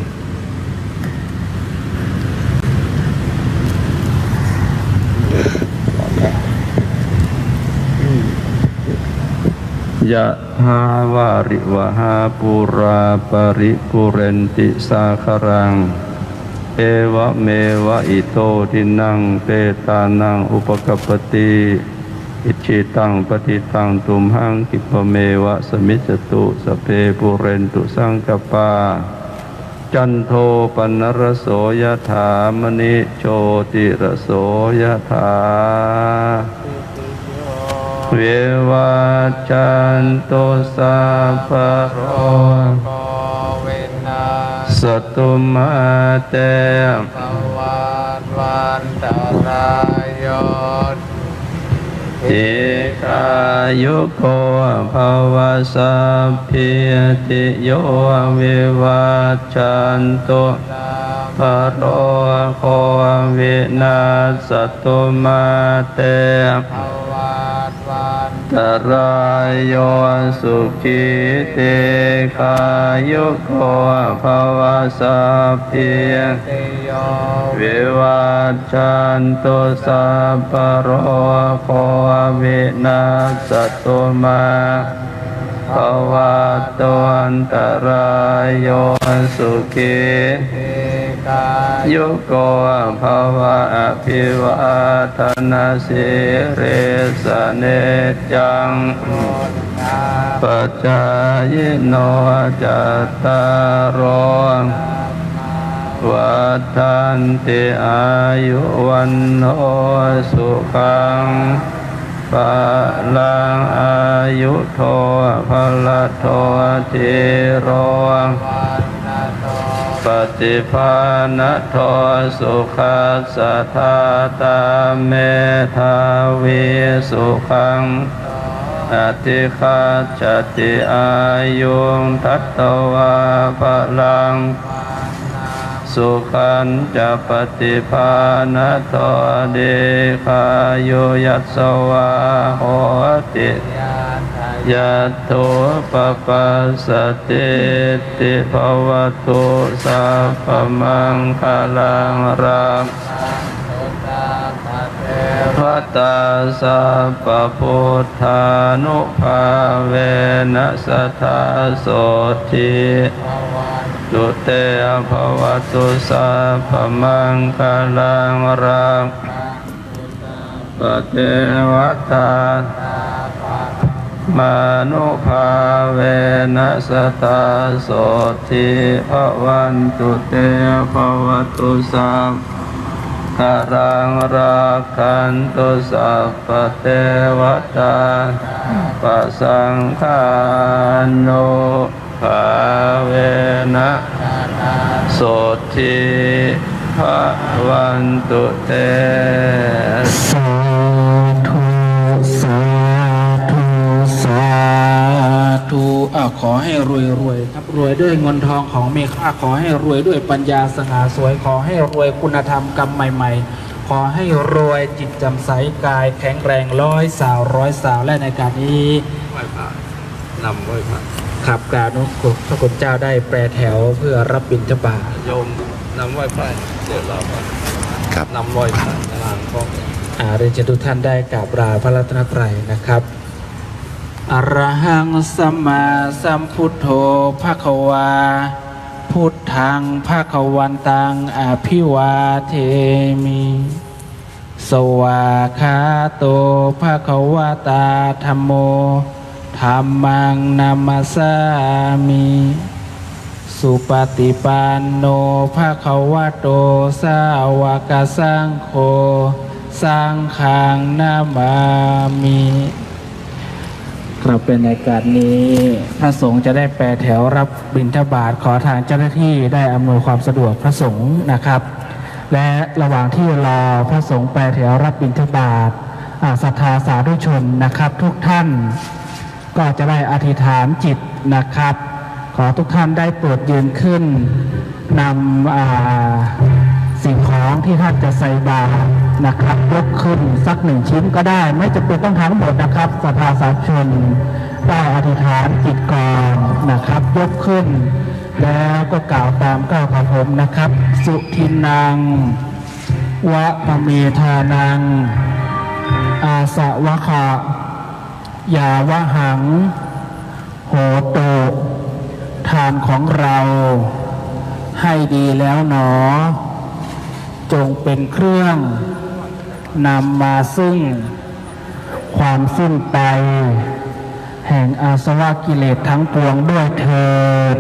ยะถาวาริวหาปุราปริปุเรนติสาครังเอวะเมวะอิโตทินังเปตานังอุปกัปปติอิจิตังปฏิตังตุมหังคิปะเมวะสมิจจตุสพเพปุเรนตุสังกปาจันโทปนรสโสยถามณิโชติรสโสยถาเววัจจันโตสัพพะโรโควินาศตุมาเตภวัตวันตรายโยทิกายุโกภวสัพพิติโยวิวัจจันโตภะโรโควินาศตุมาเตตรายโยสุขิเตคายุโกภวสัพพิติโยวิวัจจันตุสัพพะโรโควินาศตุมาภวัตวันตรายโยสุขิยุโกภวะอภิวาทนาสิริสเนจังปัจจายโนจัตตารโอวัฏันติอายุวันโนสุขังปะลังอายุโทภลโทติโรปฏิภาณโทสุขัสสะทาตาเมธาวิสุขังอติคัจจติอายุงทัตตวาภลังสุขันจะปฏิภาณโทเดคายุยัสสวะโหติยัตถุปปัสสติติภวตุสัพพมังคลังรังพัตตาสัพพพุทธานุภาเวนะสัทธาโสทิตุเตภวตุสัพพมังคลังรังปเทวตามานุภาเวนะสตาโสทิภวันตุเตภวตุสัพพรังรักขันตุสัพพเทวตาปัสสังฆานุภาเวนะโสทิภวันตุเตขอให้รวยครับรวยด้วยเงินทองของมีค่าขอให้รวยด้วยปัญญาสง่าสวยขอให้รวยคุณธรรมกรรมใหม่ๆขอให้รวยจิตจำใสกายแข็งแรง100 สาวและในการนี้ไหว้พระนำไหว้พระขับการนุพระคุณเจ้าได้แปรแถวเพื่อรับบิณฑบาตโยมนำไหว้พระเดี๋ยวเราครับนำไหว้พระนานของเรียนเชิญทุกท่านได้กราบลาพระรัตนตรัยนะครับอรหังสัมมาสัมพุทโธภควา พุทธังภคะวันตังอภิวาเทมิ สวากขาโตภคะวตาธัมโมธัมมังนามัสสามิ สุปฏิปันโนภะคะวะโตสาวกสังโฆสังฆังนามามิครับเป็นในการนี้พระสงฆ์จะได้แปรแถวรับบิณฑบาตขอทางเจ้าหน้าที่ได้อำนวยความสะดวกพระสงฆ์นะครับและระหว่างที่รอพระสงฆ์แปรแถวรับบิณฑบาตศรัทธาสาธุชนนะครับทุกท่านก็จะได้อธิษฐานจิตนะครับขอทุกท่านได้โปรดยืนขึ้นนำสิ่งของที่ท่านจะใส่บาตรนะครับยกขึ้นสัก1 ชิ้นก็ได้ไม่จำเป็นต้องทั้งหมดนะครับศรัทธาสาธุชนได้อธิษฐานจิตก่อนนะครับยกขึ้นแล้วก็กล่าวตามกล่าวของผมนะครับสุทินังวะปะเมธานังอาสะวะขะยาวะหังโหตุทานของเราให้ดีแล้วหนอจงเป็นเครื่องนำมาซึ่งความสิ้นไปแห่งอาสวะกิเลสทั้งปวงด้วยเถิด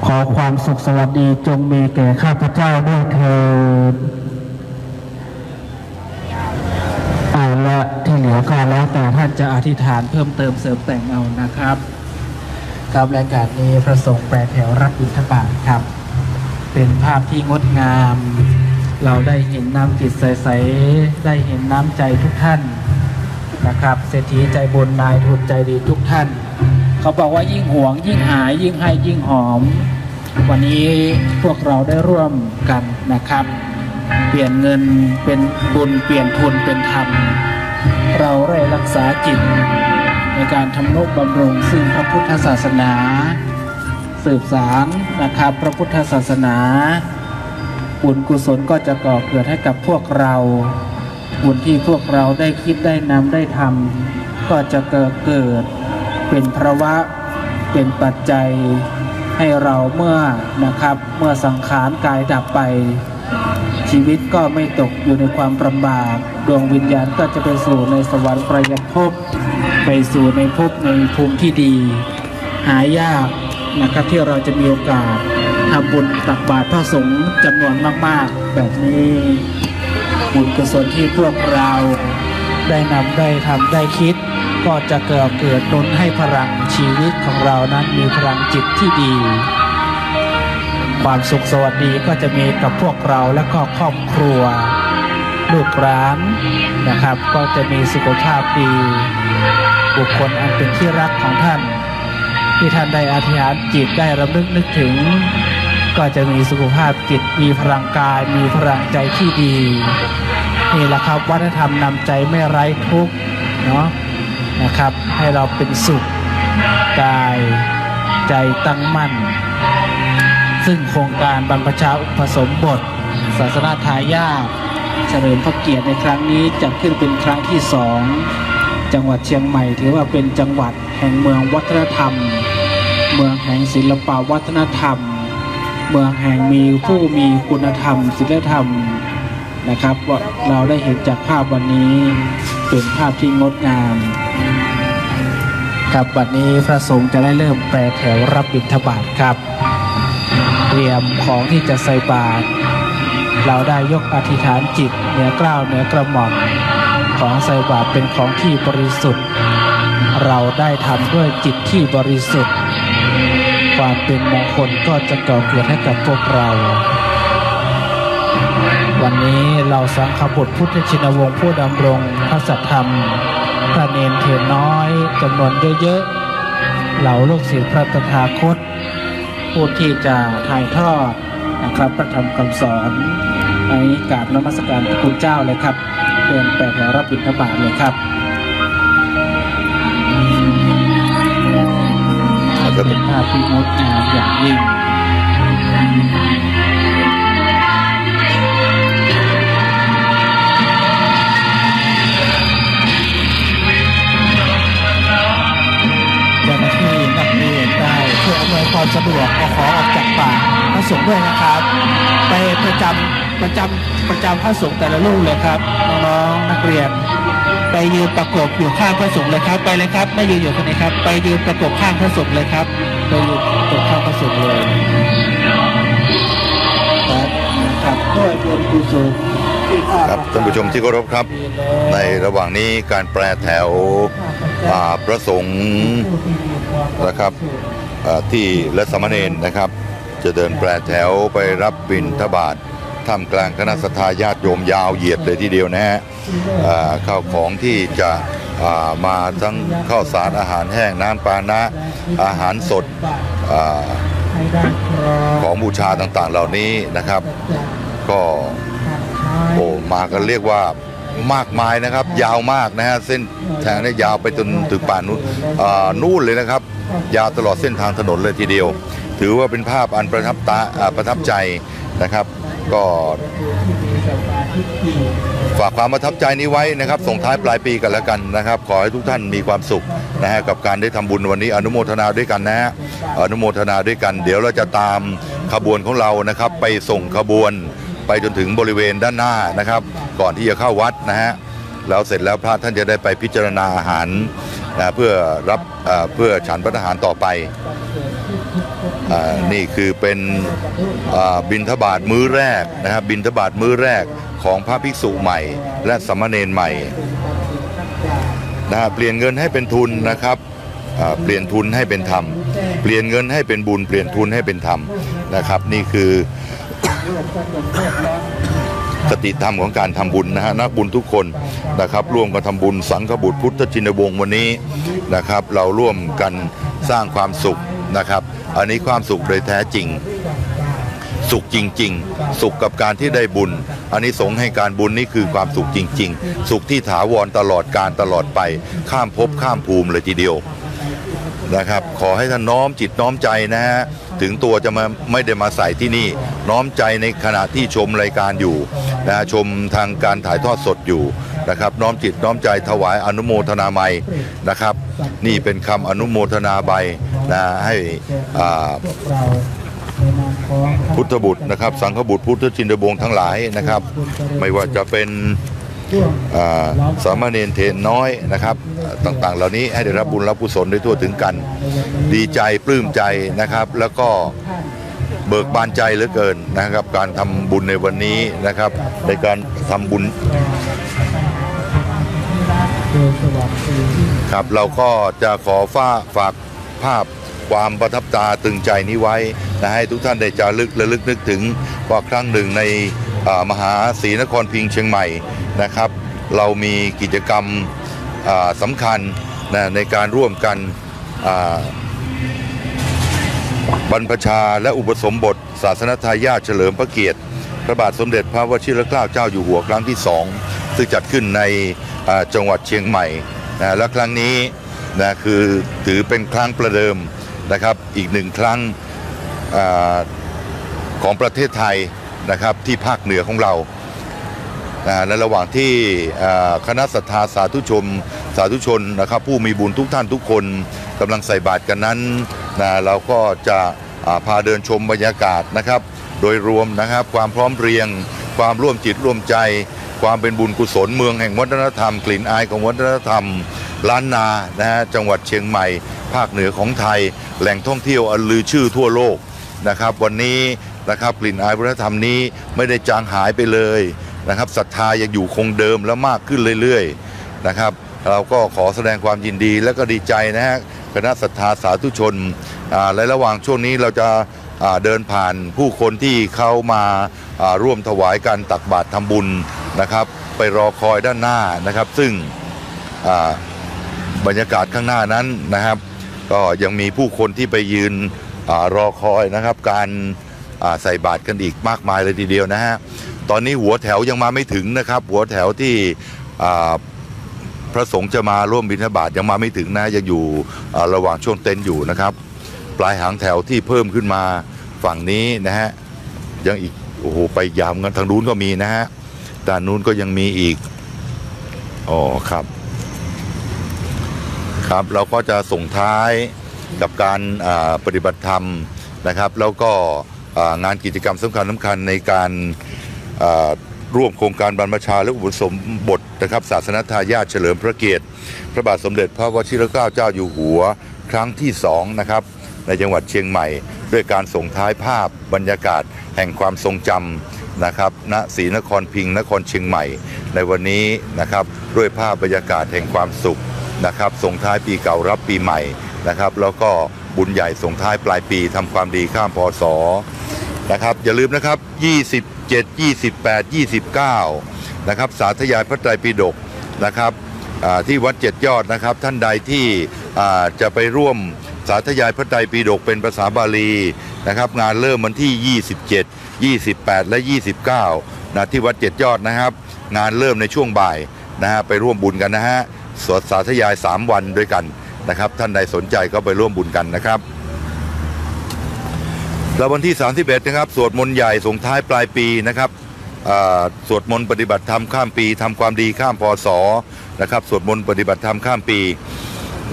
ขอความสุขสวัสดีจงมีแก่ข้าพเจ้าด้วยเถิดและที่เหลือก็แล้วแต่ท่านจะอธิษฐานเพิ่มเติมเสริมแต่งเอานะครับกับรายการนี้พระสงฆ์แปรแถวรับบิณฑบาตครับเป็นภาพที่งดงามเราได้เห็นน้ำจิตใสๆได้เห็นน้ำใจทุกท่านนะครับเศรษฐีใจบุญนายทุนใจดีทุกท่านเขาบอกว่ายิ่งหวงยิ่งหายยิ่งให้ยิ่งหอมวันนี้พวกเราได้ร่วมกันนะครับเปลี่ยนเงินเป็นบุญเปลี่ยนทุนเป็นธรรมเราได้รักษาจิตในการทำนุบำรุงซึ่งพระพุทธศาสนาสืบสานนะครับพระพุทธศาสนาบุญกุศลก็จะก่อเกิดให้กับพวกเราบุญที่พวกเราได้คิดได้นำได้ทำก็จะเกิดเป็นภาวะเป็นปัจจัยให้เราเมื่อสังขารกายดับไปชีวิตก็ไม่ตกอยู่ในความลำบากดวงวิญญาณก็จะไปสู่ในสวรรค์ประยันภพไปสู่ในภพในภูมิที่ดีหายากนะครับที่เราจะมีโอกาสทำบุญตักบาตรพระสงฆ์จำนวนมากๆแบบนี้บุญกุศลที่พวกเราได้นำได้ทำได้คิดก็จะเกิดหนุนให้พลังชีวิตของเรานั้นมีพลังจิตที่ดีความสุขสวัสดีก็จะมีกับพวกเราและก็ครอบครัวลูกหลานนะครับก็จะมีสุขภาพดีบุคคลอันเป็นที่รักของท่านที่ท่านได้อธิษฐานจิตได้รำลึกนึกถึงก็จะมีสุขภาพจิตมีพลังกายมีพลังใจที่ดีนี่แหละครับวัฒนธรรมนำใจไม่ไร้ทุกข์เนาะนะครับให้เราเป็นสุขกายใจตั้งมั่นซึ่งโครงการบรรพชาอุปสมบทศาสนาทายาทเฉลิมพระเกียรติในครั้งนี้จัดขึ้นเป็นครั้งที่2จังหวัดเชียงใหม่ถือว่าเป็นจังหวัดแห่งเมืองวัฒนธรรมเมืองแห่งศิลปวัฒนธรรมเมืองแห่งมีผู้มีคุณธรรมศีลธรรมนะครับว่าเราได้เห็นจากภาพวันนี้เป็นภาพที่งดงามครับบัดนี้พระสงฆ์จะได้เริ่มแปรแถวรับบิณฑบาตครับเตรียมของที่จะใส่บาตรเราได้ยกอธิษฐานจิตเหนือเกล้าเหนือกระหม่อมของใส่บาตรเป็นของที่บริสุทธิ์เราได้ทำด้วยจิตที่บริสุทธิ์ความเป็นมงคลก็จะก่อเกิดให้กับพวกเราวันนี้เราสังฆบุตรพุทธชินวงศ์ผู้ดำรงพระสัทธรรมพระเนนเถรน้อยจำนวนเยอะๆเหล่าลูกศิษย์พระตถาคตผู้ที่จะถ่ายทอดนะครับพระธรรมคำสอนในกราบนมัสการพระคุณเจ้าเลยครับเดินแปรแถวรับบิณฑบาตเลยครับเป็นภาพที่งดงามอย่างยิ่งเจ้าหน้าที่นักเรียนได้เพื่ออำนวยความ สงฆ์ด้วยนะครับ ไปประจำพระสงฆ์แต่ละรูปเลยครับน้องๆนักเรียน ไปยืนประกบอยู่ข้างพระสงฆ์เลยครับ ไปเลยครับไม่ยืนอยู่คนนี้ครับ ไปยืนประกบข้างพระสงฆ์เลยครับไปยืนประกบข้างพระสงฆ์เลยครับด้วยบุญกุศลที่ข้า ครับท่านผู้ชมที่เคารพครับ ในระหว่างนี้การแปรแถวพระสงฆ์นะครับที่และสามเณรนะครับ จะเดินแปรแถวไปรับบิณฑบาตท่ามกลางคณะศรัทธาญาติโยมยาวเหยียดเลยทีเดียวนะฮะข้าวของที่จะมาทั้งข้าวสารอาหารแห้งน้ำปานะอาหารสดของบูชาต่างๆเหล่านี้นะครับ ก็มากันเรียกว่ามากมายนะครับ ยาวมากนะฮะเส้นทางนี้ยาวไปจนถึงป่านนู่นเลยนะครับ ยาวตลอดเส้นทางถนนเลยทีเดียว ถือว่าเป็นภาพอันประทับใจนะครับ ก็ฝากความประทับใจนี้ไว้นะครับส่งท้ายปลายปีกันแล้วกันนะครับขอให้ทุกท่านมีความสุขนะฮะกับการได้ทำบุญวันนี้อนุโมทนาด้วยกันนะฮะอนุโมทนาด้วยกัน เดี๋ยวเราจะตามขบวนของเรานะครับไปส่งขบวนไปจนถึงบริเวณด้านหน้านะครับก่อนที่จะเข้าวัดนะฮะแล้วเสร็จแล้วพระท่านจะได้ไปพิจารณาอาหารเพื่อฉันพระทหารต่อไปนี่คือเป็นบิณฑบาตมื้อแรกนะครับบิณฑบาตมื้อแรกของพระภิกษุใหม่และสามเณรใหม่เปลี่ยนเงินให้เป็นทุนนะครับเปลี่ยนทุนให้เป็นธรรมเปลี่ยนเงินให้เป็นบุญเปลี่ยนทุนให้เป็นธรรมนะครับนี่คือคติธรรมของการทำบุญนะฮะนักบุญทุกคนนะครับร่วมกันทำบุญสังฆบุตรพุทธชินวงศ์วันนี้นะครับเราร่วมกันสร้างความสุขนะครับอันนี้ความสุขโดยแท้จริงสุขจริงๆสุขกับการที่ได้บุญอันนี้สงส์ให้การบุญนี่คือความสุขจริงๆสุขที่ถาวรตลอดการตลอดไปข้ามภพข้ามภูมิเลยทีเดียวนะครับขอให้ท่านน้อมจิตน้อมใจนะฮะถึงตัวจะไม่ได้มาใส่ที่นี่น้อมใจในขณะที่ชมรายการอยู่นะชมทางการถ่ายทอดสดอยู่นะครับน้อมจิตน้อมใจถวายอนุโมทนาไมยนะครับนี่เป็นคำอนุโมทนาใบนะให้พุทธบุตรนะครับสังฆบุตรพุทธชินวงศ์ทั้งหลายนะครับไม่ว่าจะเป็นสามเณรเทนน้อยนะครับต่างๆเหล่านี้ให้ได้รับบุญรับกุศลได้ทั่วถึงกันดีใจปลื้มใจนะครับแล้วก็เบิกบานใจเหลือเกินนะครับการทำบุญในวันนี้นะครับในการทำบุญครับเราก็จะขอฝากภาพความประทับตาตึงใจนี้ไว้นะให้ทุกท่านได้จารึกระลึกนึกถึงว่าครั้งหนึ่งในมหาศรีนครพิงค์เชียงใหม่นะครับเรามีกิจกรรมสำคัญนะในการร่วมกันบรรพชาและอุปสมบทศาสนทายาทเฉลิมพระเกียรติพระบาทสมเด็จพระวชิรเกล้าเจ้าอยู่หัวครั้งที่2ซึ่งจัดขึ้นในจังหวัดเชียงใหม่นะและครั้งนี้นะคือถือเป็นครั้งประเดิมนะครับอีกหนึ่งครั้งของประเทศไทยนะครับที่ภาคเหนือของเราในระหว่างที่คณะศรัทธาสาธุชนนะครับผู้มีบุญทุกท่านทุกคนกำลังใส่บาตรกันนั้นเราก็จะพาเดินชมบรรยากาศนะครับโดยรวมนะครับความพร้อมเพรียงความร่วมจิตร่วมใจความเป็นบุญกุศลเมืองแห่งวัฒนธรรมกลิ่นอายของวัฒนธรรมล้านนานะฮะจังหวัดเชียงใหม่ภาคเหนือของไทยแหล่งท่องเที่ยวอันลือชื่อทั่วโลกนะครับวันนี้นะครับกลิ่นอายวัฒนธรรมนี้ไม่ได้จางหายไปเลยนะครับศรัทธายังอยู่คงเดิมและมากขึ้นเรื่อยๆนะครับเราก็ขอแสดงความยินดีและก็ดีใจนะฮะคณะศรัทธาสาธุชนและระหว่างช่วงนี้เราจะเดินผ่านผู้คนที่เข้ามาร่วมถวายการตักบาตรทำบุญนะครับไปรอคอยด้านหน้านะครับซึ่งบรรยากาศข้างหน้านั้นนะครับก็ยังมีผู้คนที่ไปยืนรอคอยนะครับการใส่บาตรกันอีกมากมายเลยทีเดียวนะฮะตอนนี้หัวแถวยังมาไม่ถึงนะครับหัวแถวที่พระสงฆ์จะมาร่วมบิณฑบาตยังมาไม่ถึงนะยังอยู่ระหว่างช่วงเต็นท์อยู่นะครับปลายหางแถวที่เพิ่มขึ้นมาฝั่งนี้นะฮะยังอีกโอ้โหไปยาวกันทางนู้นก็มีนะฮะด้านนู้นก็ยังมีอีกอ๋อครับเราก็จะส่งท้ายกับการปฏิบัติธรรมนะครับแล้วก็ งานกิจกรรมสำคัญในการร่วมโครงการบรรพชาและอุปสมบทนะครับศาสนทายาทเฉลิมพระเกียรติพระบาทสมเด็จพระวชิรเกล้าเจ้าอยู่หัวครั้งที่2นะครับในจังหวัดเชียงใหม่ด้วยการส่งท้ายภาพบรรยากาศแห่งความทรงจำนะครับณศรีนครพิงค์นครเชียงใหม่ในวันนี้นะครับด้วยภาพบรรยากาศแห่งความสุขนะครับส่งท้ายปีเก่ารับปีใหม่นะครับแล้วก็บุญใหญ่ส่งท้ายปลายปีทำความดีข้ามพศนะครับอย่าลืมนะครับ27 28 29นะครับสาธยายพระไตรปิฎกนะครับที่วัด7 ยอดนะครับท่านใดที่จะไปร่วมสาธยายพระไตรปิฎกเป็นภาษาบาลีนะครับงานเริ่มวันที่27 28 และ 29นะที่วัด7 ยอดนะครับงานเริ่มในช่วงบ่ายนะฮะไปร่วมบุญกันนะฮะสวดสาธยาย3 วันด้วยกันนะครับท่านใดสนใจก็ไปร่วมบุญกันนะครับแล้ววันที่31นะครับสวดมนต์ใหญ่ส่งท้ายปลายปีนะครับสวดมนต์ปฏิบัติธรรมข้ามปีทำความดีข้ามพศนะครับสวดมนต์ปฏิบัติธรรมข้ามปี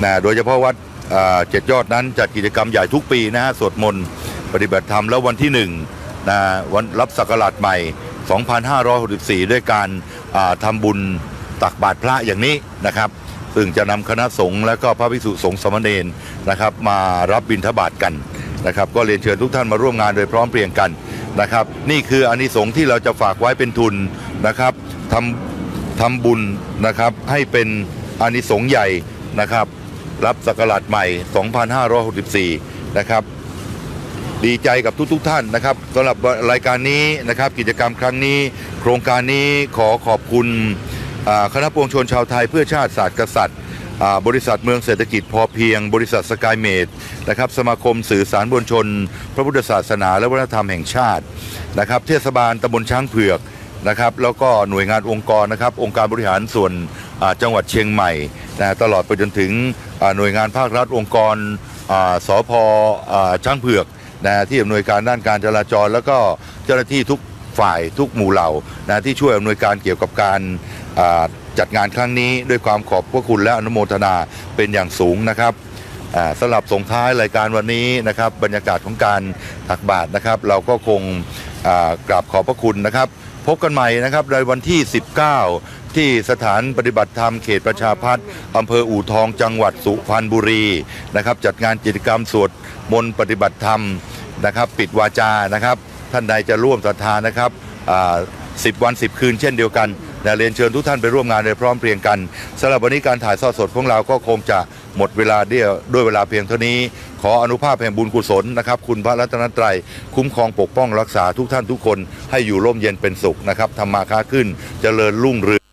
นะโดยเฉพาะวัด7 ยอดนั้นจัดกิจกรรมใหญ่ทุกปีนะฮะสวดมนต์ปฏิบัติธรรมแล้ววันที่1นะวันรับศักราชใหม่2564ด้วยการทำบุญตักบาตรพระอย่างนี้นะครับซึ่งจะนำคณะสงฆ์และก็พระภิกษุสงฆ์สามเณรนะครับมารับบิณฑบาตกันนะครับก็เรียนเชิญทุกท่านมาร่วมงานโดยพร้อมเพรียงกันนะครับนี่คืออานิสงส์ที่เราจะฝากไว้เป็นทุนนะครับทำบุญนะครับให้เป็นอานิสงส์ใหญ่นะครับรับศักราชใหม่2564นะครับดีใจกับทุกท่านนะครับสำหรับรายการนี้นะครับกิจกรรมครั้งนี้โครงการนี้ขอบคุณคณะปวงชนชาวไทยเพื่อชาติศาสตร์กษัตริย์บริษัทเมืองเศรษฐกิจพอเพียงบริษัทสกายเมดนะครับสมาคมสื่อสารมวลชนพระพุทธศาสนาและวัฒนธรรมแห่งชาตินะครับเทศบาลตำบลช้างเผือกนะครับแล้วก็หน่วยงานองค์กรนะครับองค์การบริหารส่วนจังหวัดเชียงใหม่นะตลอดไปจนถึงหน่วยงานภาครัฐองค์กรสพช้างเผือกนะที่อำนวยการด้านการจราจรแล้วก็เจ้าหน้าที่ทุกฝ่ายทุกหมู่เหล่านะที่ช่วยอำนวยการเกี่ยวกับการจัดงานครั้งนี้ด้วยความขอบพระคุณและอนุโมทนาเป็นอย่างสูงนะครับสำหรับส่งท้ายรายการวันนี้นะครับบรรยากาศของการตักบาตรนะครับเราก็คงกราบขอบพระคุณนะครับพบกันใหม่นะครับในวันที่19ที่สถานปฏิบัติธรรมเขตประชาพัฒน์อำเภออู่ทองจังหวัดสุพรรณบุรีนะครับจัดงานกิจกรรมสวดมนต์ปฏิบัติธรรมนะครับปิดวาจานะครับท่านใดจะร่วมศรัทธานะครับ10 วัน 10 คืนเช่นเดียวกันเรียนเชิญทุกท่านไปร่วมงานโดยพร้อมเพรียงกันสำหรับวันนี้การถ่ายทอดสดของเราก็คงจะหมดเวลาด้วยเวลาเพียงเท่านี้ขออนุภาพแห่งบุญกุศลนะครับคุณพระรัตนตรัยคุ้มครองปกป้องรักษาทุกท่านทุกคนให้อยู่ร่มเย็นเป็นสุขนะครับทำมาค้าขึ้นเจริญรุ่งเรือง